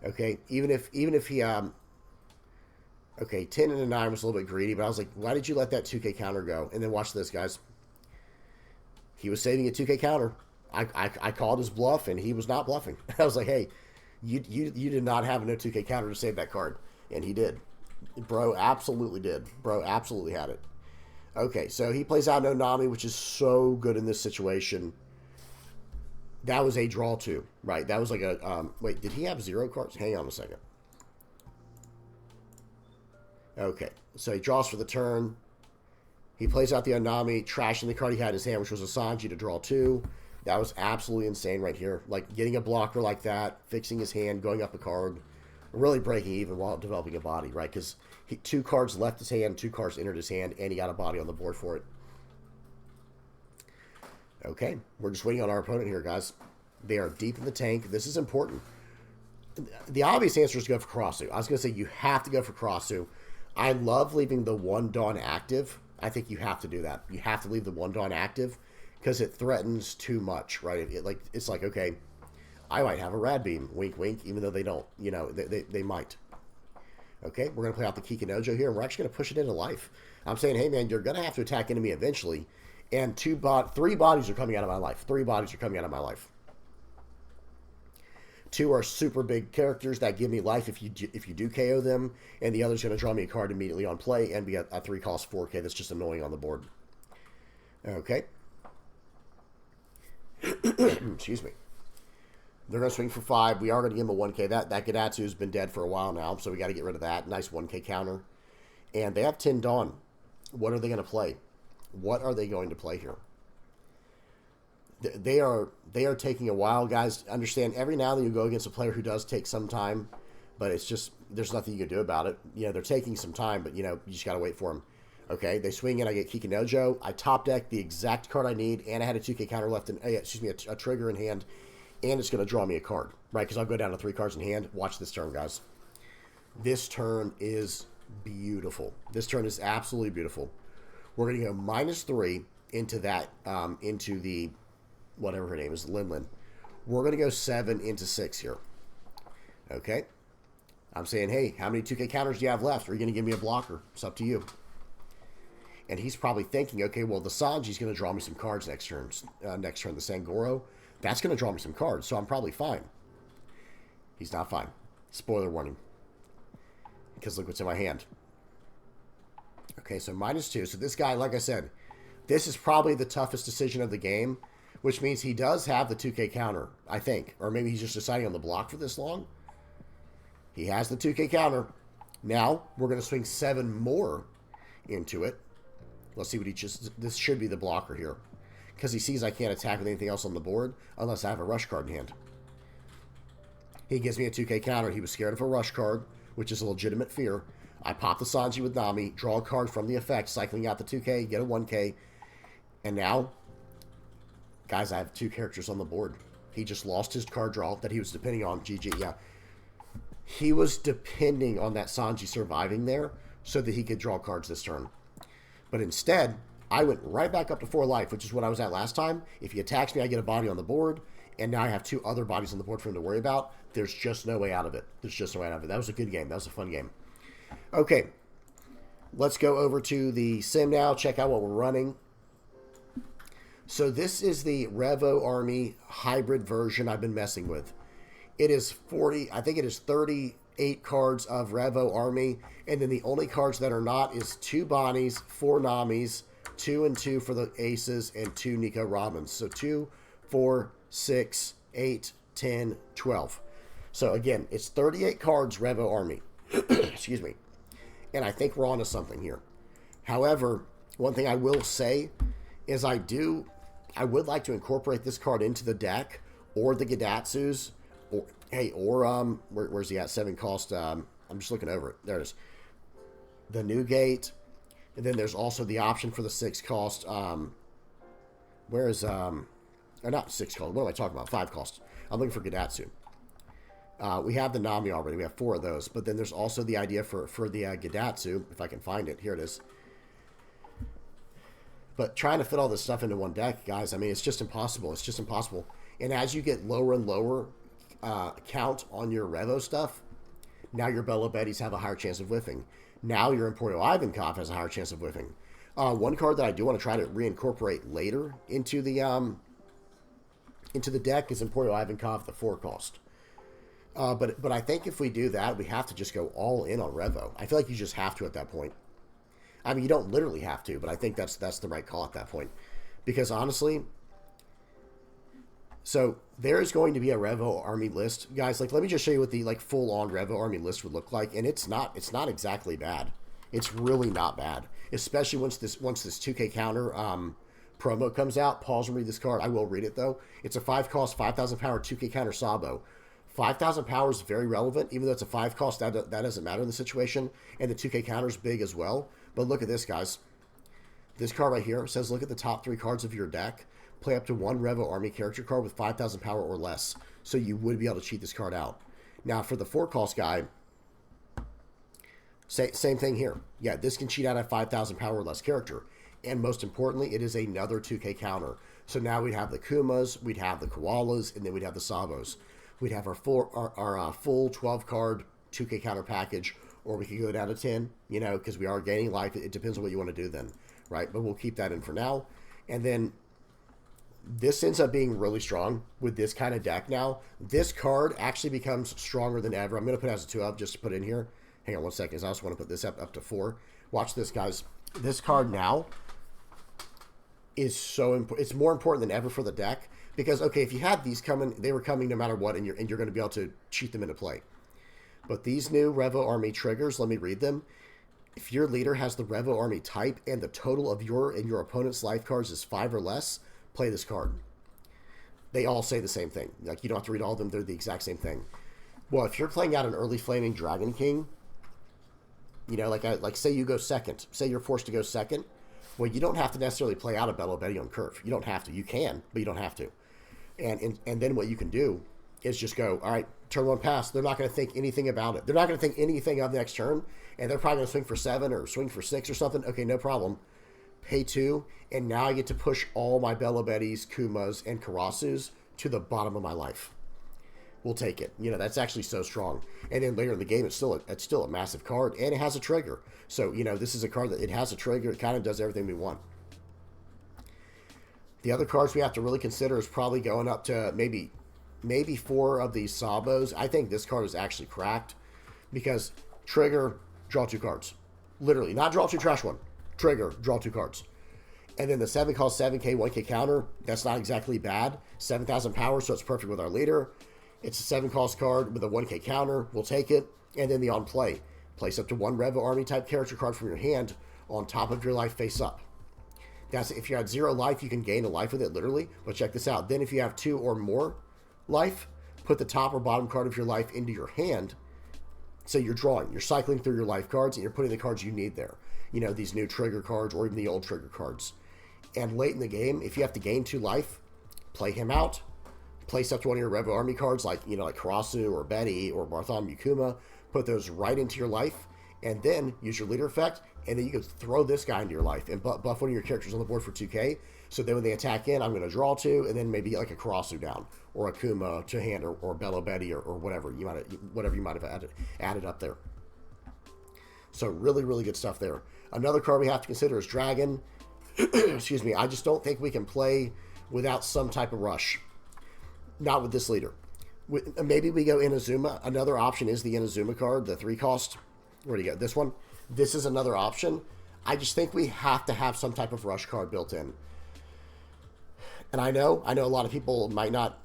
S1: Okay, even if he okay, 10 into 9 was a little bit greedy, but I was like, why did you let that 2K counter go? And then watch this, guys. He was saving a 2K counter. I called his bluff, and he was not bluffing. I was like, hey, you did not have no 2K counter to save that card, and he did. Bro absolutely did. Bro absolutely had it. Okay, so he plays out no Nami, which is so good in this situation. That was a draw 2, right? That was like a, wait, did he have 0 cards? Hang on a second. Okay, so he draws for the turn. He plays out the Onami, trashing the card he had in his hand, which was a Sanji to draw 2. That was absolutely insane right here. Like, getting a blocker like that, fixing his hand, going up a card, really breaking even while developing a body, right? Because 2 cards left his hand, 2 cards entered his hand, and he got a body on the board for it. Okay, we're just waiting on our opponent here, guys. They are deep in the tank. This is important. The obvious answer is to go for Karasu. I was going to say you have to go for Karasu. I love leaving the 1 Dawn active. I think you have to do that. You have to leave the 1 Dawn active because it threatens too much, right? It's like, okay, I might have a Rad Beam, wink, wink, even though they don't. You know, they might. Okay, we're going to play out the Kikinojo here, and we're actually going to push it into life. I'm saying, hey, man, you're going to have to attack enemy eventually, and 3 bodies are coming out of my life. 3 bodies are coming out of my life. 2 are super big characters that give me life if you do KO them, and the other's going to draw me a card immediately on play and be a 3 cost 4K that's just annoying on the board. Okay. Excuse me. They're going to swing for 5. We are going to give him a 1K. That Gadatsu's been dead for a while now, so we got to get rid of that. Nice 1K counter. And they have 10 Dawn. What are they going to play? What are they going to play here? They are taking a while, guys. Understand, every now and then you go against a player who does take some time, but it's just, there's nothing you can do about it. You know, they're taking some time, but, you know, you just got to wait for them. Okay, they swing in, I get Kikinojo. I top deck the exact card I need, and I had a 2K counter left, a trigger in hand, and it's going to draw me a card, right? Because I'll go down to 3 cards in hand. Watch this turn, guys. This turn is beautiful. This turn is absolutely beautiful. We're going to go -3 into that, into the, whatever her name is, Linlin. We're going to go 7 into 6 here. Okay? I'm saying, hey, how many 2K counters do you have left? Are you going to give me a blocker? It's up to you. And he's probably thinking, okay, well, the Sanji's going to draw me some cards next turn. The Sangoro, that's going to draw me some cards, so I'm probably fine. He's not fine. Spoiler warning. Because look what's in my hand. Okay, so -2. So this guy, like I said, this is probably the toughest decision of the game, which means he does have the 2K counter, I think. Or maybe he's just deciding on the block for this long. He has the 2K counter. Now, we're going to swing 7 more into it. Let's see what he just... This should be the blocker here. Because he sees I can't attack with anything else on the board unless I have a rush card in hand. He gives me a 2K counter. He was scared of a rush card, which is a legitimate fear. I pop the Sanji with Nami, draw a card from the effect, cycling out the 2K, get a 1K, And now, guys, I have 2 characters on the board. He just lost his card draw that he was depending on. GG, yeah. He was depending on that Sanji surviving there so that he could draw cards this turn. But instead, I went right back up to 4 life, which is what I was at last time. If he attacks me, I get a body on the board. And now I have 2 other bodies on the board for him to worry about. There's just no way out of it. There's just no way out of it. That was a good game. That was a fun game. Okay. Let's go over to the sim now. Check out what we're running. So this is the Revo Army hybrid version I've been messing with. It is 40, I think it is 38 cards of Revo Army. And then the only cards that are not is 2 Bonnies, 4 Namis, 2 and 2 for the Aces, and 2 Nico Robins. So 2, 4, 6, 8, 10, 12. So again, it's 38 cards Revo Army. Excuse me. And I think we're on to something here. However, one thing I will say is I would like to incorporate this card into the deck, or the Gidatsus, or where's he at? 7 cost. I'm just looking over it. There it is. The Newgate, and then there's also the option for the 6 cost. Where is or not 6 cost? What am I talking about? 5 cost. I'm looking for Gidatsu. We have the Nami already. We have 4 of those. But then there's also the idea for the Gidatsu, if I can find it. Here it is. But trying to fit all this stuff into one deck, guys, I mean, it's just impossible. It's just impossible. And as you get lower and lower count on your Revo stuff, now your Bella Betties have a higher chance of whiffing. Now your Emporio Ivankov has a higher chance of whiffing. One card that I do want to try to reincorporate later into the deck is Emporio Ivankov, the 4 cost. But I think if we do that, we have to just go all in on Revo. I feel like you just have to at that point. I mean, you don't literally have to, but I think that's the right call at that point. Because honestly, so there is going to be a Revo Army list. Guys, like, let me just show you what the full-on Revo Army list would look like. And it's not exactly bad. It's really not bad. Especially once this 2K counter promo comes out. Pause and read this card. I will read it, though. It's a 5 cost, 5,000 power 2K counter Sabo. 5,000 power is very relevant, even though it's a 5 cost. That doesn't matter in the situation, and the 2K counter is big as well. But look at this, guys. This card right here says, look at the top 3 cards of your deck. Play up to 1 Revo Army character card with 5,000 power or less. So you would be able to cheat this card out. Now, for the 4 cost guy, same thing here. Yeah, this can cheat out at 5,000 power or less character. And most importantly, it is another 2K counter. So now we'd have the Kumas, we'd have the Koalas, and then we'd have the Sabos. We'd have our full 12 card 2K counter package, or we could go down to 10, you know, because we are gaining life. It depends on what you want to do then, right? But we'll keep that in for now. And then this ends up being really strong with this kind of deck now. This card actually becomes stronger than ever. I'm going to put it as a 2-up just to put it in here. Hang on 1 second. I also want to put this up to 4. Watch this, guys. This card now is so important. It's more important than ever for the deck. Because, okay, if you had these coming, they were coming no matter what, and you're going to be able to cheat them into play. But these new Revo Army triggers, let me read them. If your leader has the Revo Army type and the total of your and your opponent's life cards is 5 or less, play this card. They all say the same thing. Like, you don't have to read all of them. They're the exact same thing. Well, if you're playing out an early Flaming Dragon King, you know, like say you go second. Say you're forced to go second. Well, you don't have to necessarily play out a Belo Betty on curve. You don't have to. You can, but you don't have to. And then what you can do is just go, all right, turn 1 pass. They're not going to think anything about it. They're not going to think anything of the next turn, and they're probably going to swing for 7 or swing for 6 or something. Okay, no problem. Pay 2, and now I get to push all my Belo Betties, Kumas, and Karasus to the bottom of my life. We'll take it. You know, that's actually so strong. And then later in the game, it's still a massive card, and it has a trigger. So, you know, this is a card that it has a trigger. It kind of does everything we want. The other cards we have to really consider is probably going up to maybe 4 of these Sabos. I think this card is actually cracked because trigger, draw 2 cards. Literally, not draw 2, trash 1. Trigger, draw 2 cards. And then the 7 cost 7K, 1K counter. That's not exactly bad. 7,000 power, so it's perfect with our leader. It's a 7 cost card with a 1K counter. We'll take it. And then the on play. Place up to 1 Revo Army type character card from your hand on top of your life face up. That's if you're at 0 life, you can gain a life with it, literally. But check this out. Then if you have 2 or more life, put the top or bottom card of your life into your hand. So you're drawing. You're cycling through your life cards, and you're putting the cards you need there. You know, these new trigger cards or even the old trigger cards. And late in the game, if you have to gain 2 life, play him out. Place up to one of your Revo army cards, like, you know, like Karasu or Betty or Bartholomew Kuma. Put those right into your life, and then use your leader effect, and then you can throw this guy into your life and buff one of your characters on the board for 2k. So then when they attack in, I'm going to draw 2, and then maybe like a Karasu down, or a Kuma to hand, or Bello Betty, or whatever you might have added up there. So really, really good stuff there. Another card we have to consider is Dragon. Excuse me. I just don't think we can play without some type of rush. Not with this leader. Maybe we go Inazuma. Another option is the Inazuma card, the 3 cost. Where do you go? This one. This is another option. I just think we have to have some type of rush card built in. And I know a lot of people might not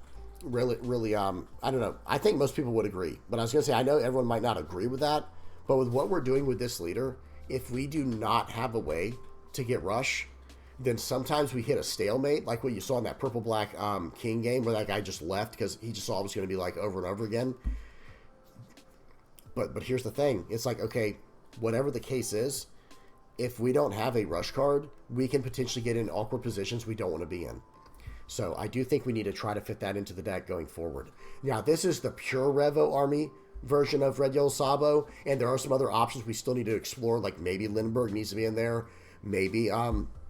S1: really, I don't know. I think most people would agree. But I was going to say, I know everyone might not agree with that. But with what we're doing with this leader, if we do not have a way to get rush, then sometimes we hit a stalemate, like what you saw in that purple-black King game, where that guy just left because he just saw it was going to be like over and over again. But here's the thing. It's like, okay, whatever the case is, if we don't have a rush card, we can potentially get in awkward positions we don't want to be in. So I do think we need to try to fit that into the deck going forward. Now, this is the pure Revo army version of Red Yellow Sabo, and there are some other options we still need to explore, like maybe Lindbergh needs to be in there, maybe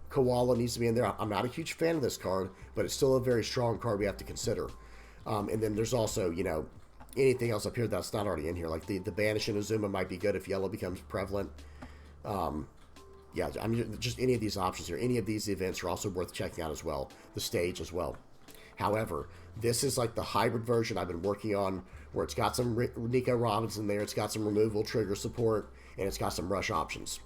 S1: Koala needs to be in there. I'm not a huge fan of this card, but it's still a very strong card we have to consider. And then there's also, you know, anything else up here that's not already in here. Like the Banish Inazuma might be good if yellow becomes prevalent. Yeah, I mean, just any of these options here. Any of these events are also worth checking out as well. The stage as well. However, this is like the hybrid version I've been working on, where it's got some Nico Robins in there, it's got some removal trigger support, and it's got some rush options.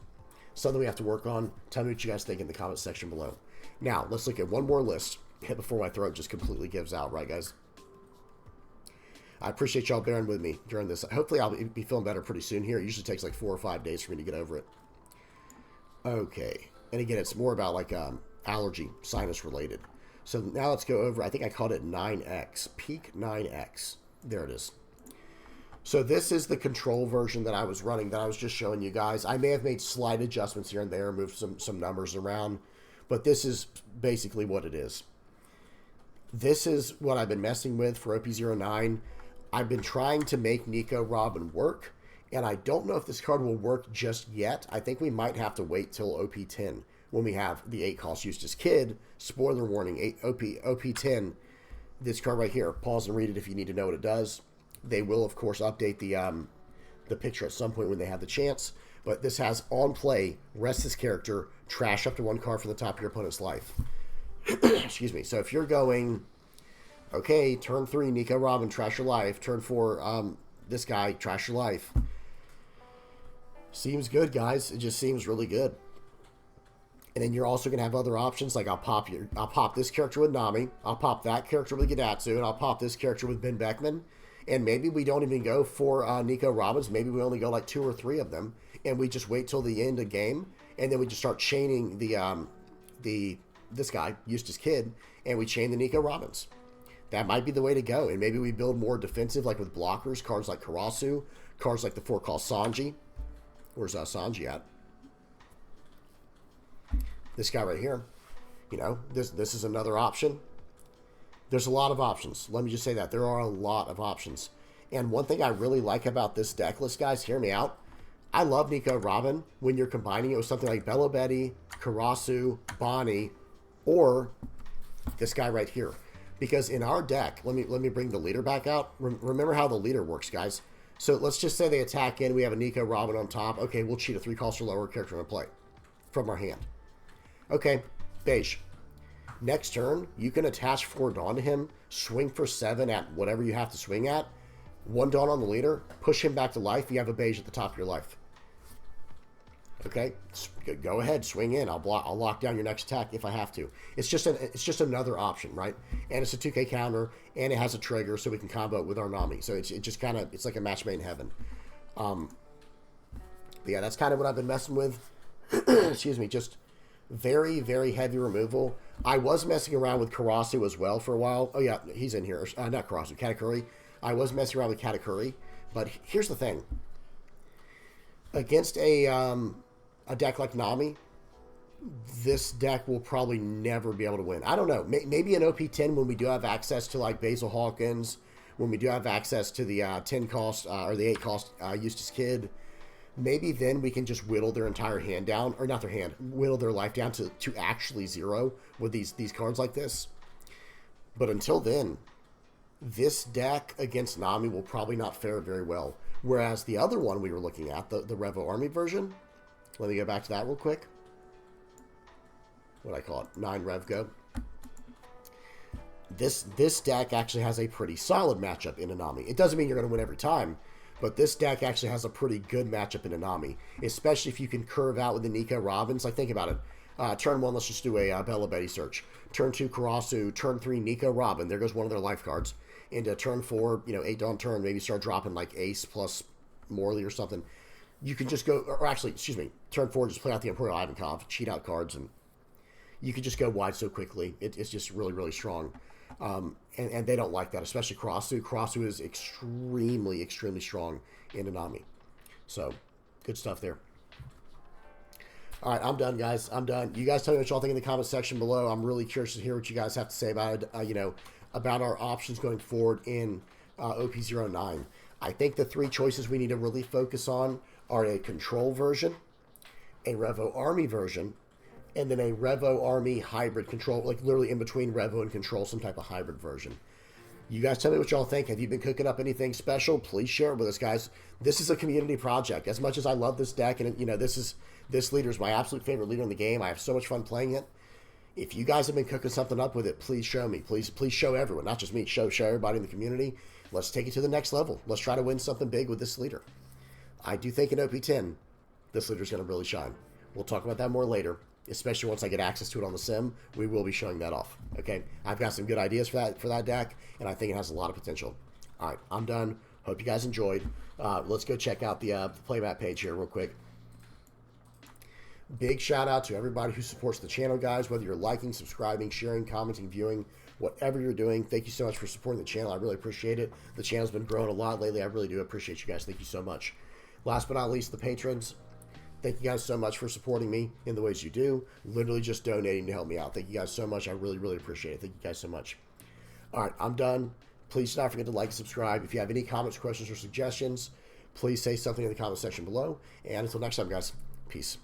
S1: Something we have to work on. Tell me what you guys think in the comment section below. Now, let's look at one more list before my throat just completely gives out, right, guys? I appreciate y'all bearing with me during this. Hopefully, I'll be feeling better pretty soon here. It usually takes like 4 or 5 days for me to get over it. Okay. And again, it's more about like allergy, sinus related. So now let's go over, I think I called it 9X. Peak 9X. There it is. So this is the control version that I was running, that I was just showing you guys. I may have made slight adjustments here and there, moved some numbers around, but this is basically what it is. This is what I've been messing with for OP09. I've been trying to make Nico Robin work, and I don't know if this card will work just yet. I think we might have to wait till OP10 when we have the 8-cost Eustace Kid. Spoiler warning, OP10, this card right here. Pause and read it if you need to know what it does. They will, of course, update the picture at some point when they have the chance. But this has on play, rest this character, trash up to 1 card from the top of your opponent's life. Excuse me. So if you're going, okay, turn 3, Nico Robin, trash your life. Turn 4, this guy, trash your life. Seems good, guys. It just seems really good. And then you're also going to have other options, like I'll pop this character with Nami, I'll pop that character with Gadatsu, and I'll pop this character with Ben Beckman. And maybe we don't even go for Nico Robins. Maybe we only go like 2 or 3 of them, and we just wait till the end of game, and then we just start chaining this guy, Eustace Kid, and we chain the Nico Robins. That might be the way to go. And maybe we build more defensive, like with blockers, cards like Karasu, cards like the 4-cost Sanji. Where's Sanji at? This guy right here. You know, this is another option. There's a lot of options. Let me just say that. There are a lot of options. And one thing I really like about this deck list, guys, hear me out. I love Nico Robin when you're combining it with something like Bello Betty, Karasu, Bonnie, or this guy right here. Because in our deck, let me bring the leader back out. Remember how the leader works, guys. So let's just say they attack in. We have a Nico Robin on top. Okay, we'll cheat a 3-cost or lower character in play from our hand. Okay, beige. Next turn, you can attach 4 Dawn to him, swing for 7 at whatever you have to swing at. 1 Dawn on the leader, push him back to life. You have a beige at the top of your life. Okay, go ahead, swing in. I'll lock down your next attack if I have to. It's just another option, right? And it's a 2K counter, and it has a trigger, so we can combo it with our Nami. So it's like a match made in heaven. But yeah, that's kind of what I've been messing with. Excuse me, just very, very heavy removal. I was messing around with Karasu as well for a while. Oh yeah, he's in here. Not Karasu, Katakuri. I was messing around with Katakuri, but here's the thing. Against a deck like Nami, this deck will probably never be able to win. I don't know. Maybe an OP10 when we do have access to like Basil Hawkins, when we do have access to the 10 cost or the 8 cost Eustace Kid. Maybe then we can just whittle their entire hand down, or not their hand, whittle their life down to actually 0 with these cards like this. But until then, this deck against Nami will probably not fare very well. Whereas the other one we were looking at, the Revo Army version, let me go back to that real quick. What I call it, 9 Rev Go. This deck actually has a pretty solid matchup in Anami. It doesn't mean you're going to win every time, but this deck actually has a pretty good matchup in Anami, especially if you can curve out with the Nika Robins. Like, think about it. Turn 1, let's just do a Bella Betty search. Turn 2, Karasu. Turn 3, Nika Robin. There goes one of their life cards. Into turn 4, 8 on turn, maybe start dropping like Ace plus Morley or something. You can just go, or actually, excuse me, turn 4, just play out the Imperial Ivankov, cheat out cards, and you can just go wide so quickly. It's just really, really strong. And they don't like that, especially Karasu. Karasu is extremely, extremely strong in Anami. So, good stuff there. All right, I'm done, guys. I'm done. You guys tell me what y'all think in the comment section below. I'm really curious to hear what you guys have to say about it, about our options going forward in OP09. I think the 3 choices we need to really focus on are a Control version, a Revo Army version, and then a Revo Army hybrid Control, like literally in between Revo and Control, some type of hybrid version. You guys tell me what y'all think. Have you been cooking up anything special? Please share it with us, guys. This is a community project. As much as I love this deck, and this leader is my absolute favorite leader in the game. I have so much fun playing it. If you guys have been cooking something up with it, please show me. Please show everyone, not just me. Show everybody in the community. Let's take it to the next level. Let's try to win something big with this leader. I do think in OP10, this leader is going to really shine. We'll talk about that more later, especially once I get access to it on the sim. We will be showing that off. Okay, I've got some good ideas for that deck, and I think it has a lot of potential. All right, I'm done. Hope you guys enjoyed. Let's go check out the playmat page here real quick. Big shout out to everybody who supports the channel, guys. Whether you're liking, subscribing, sharing, commenting, viewing, whatever you're doing, thank you so much for supporting the channel. I really appreciate it. The channel's been growing a lot lately. I really do appreciate you guys. Thank you so much. Last but not least, the patrons. Thank you guys so much for supporting me in the ways you do. Literally just donating to help me out. Thank you guys so much. I really, really appreciate it. Thank you guys so much. All right, I'm done. Please do not forget to like and subscribe. If you have any comments, questions, or suggestions, please say something in the comment section below. And until next time, guys, peace.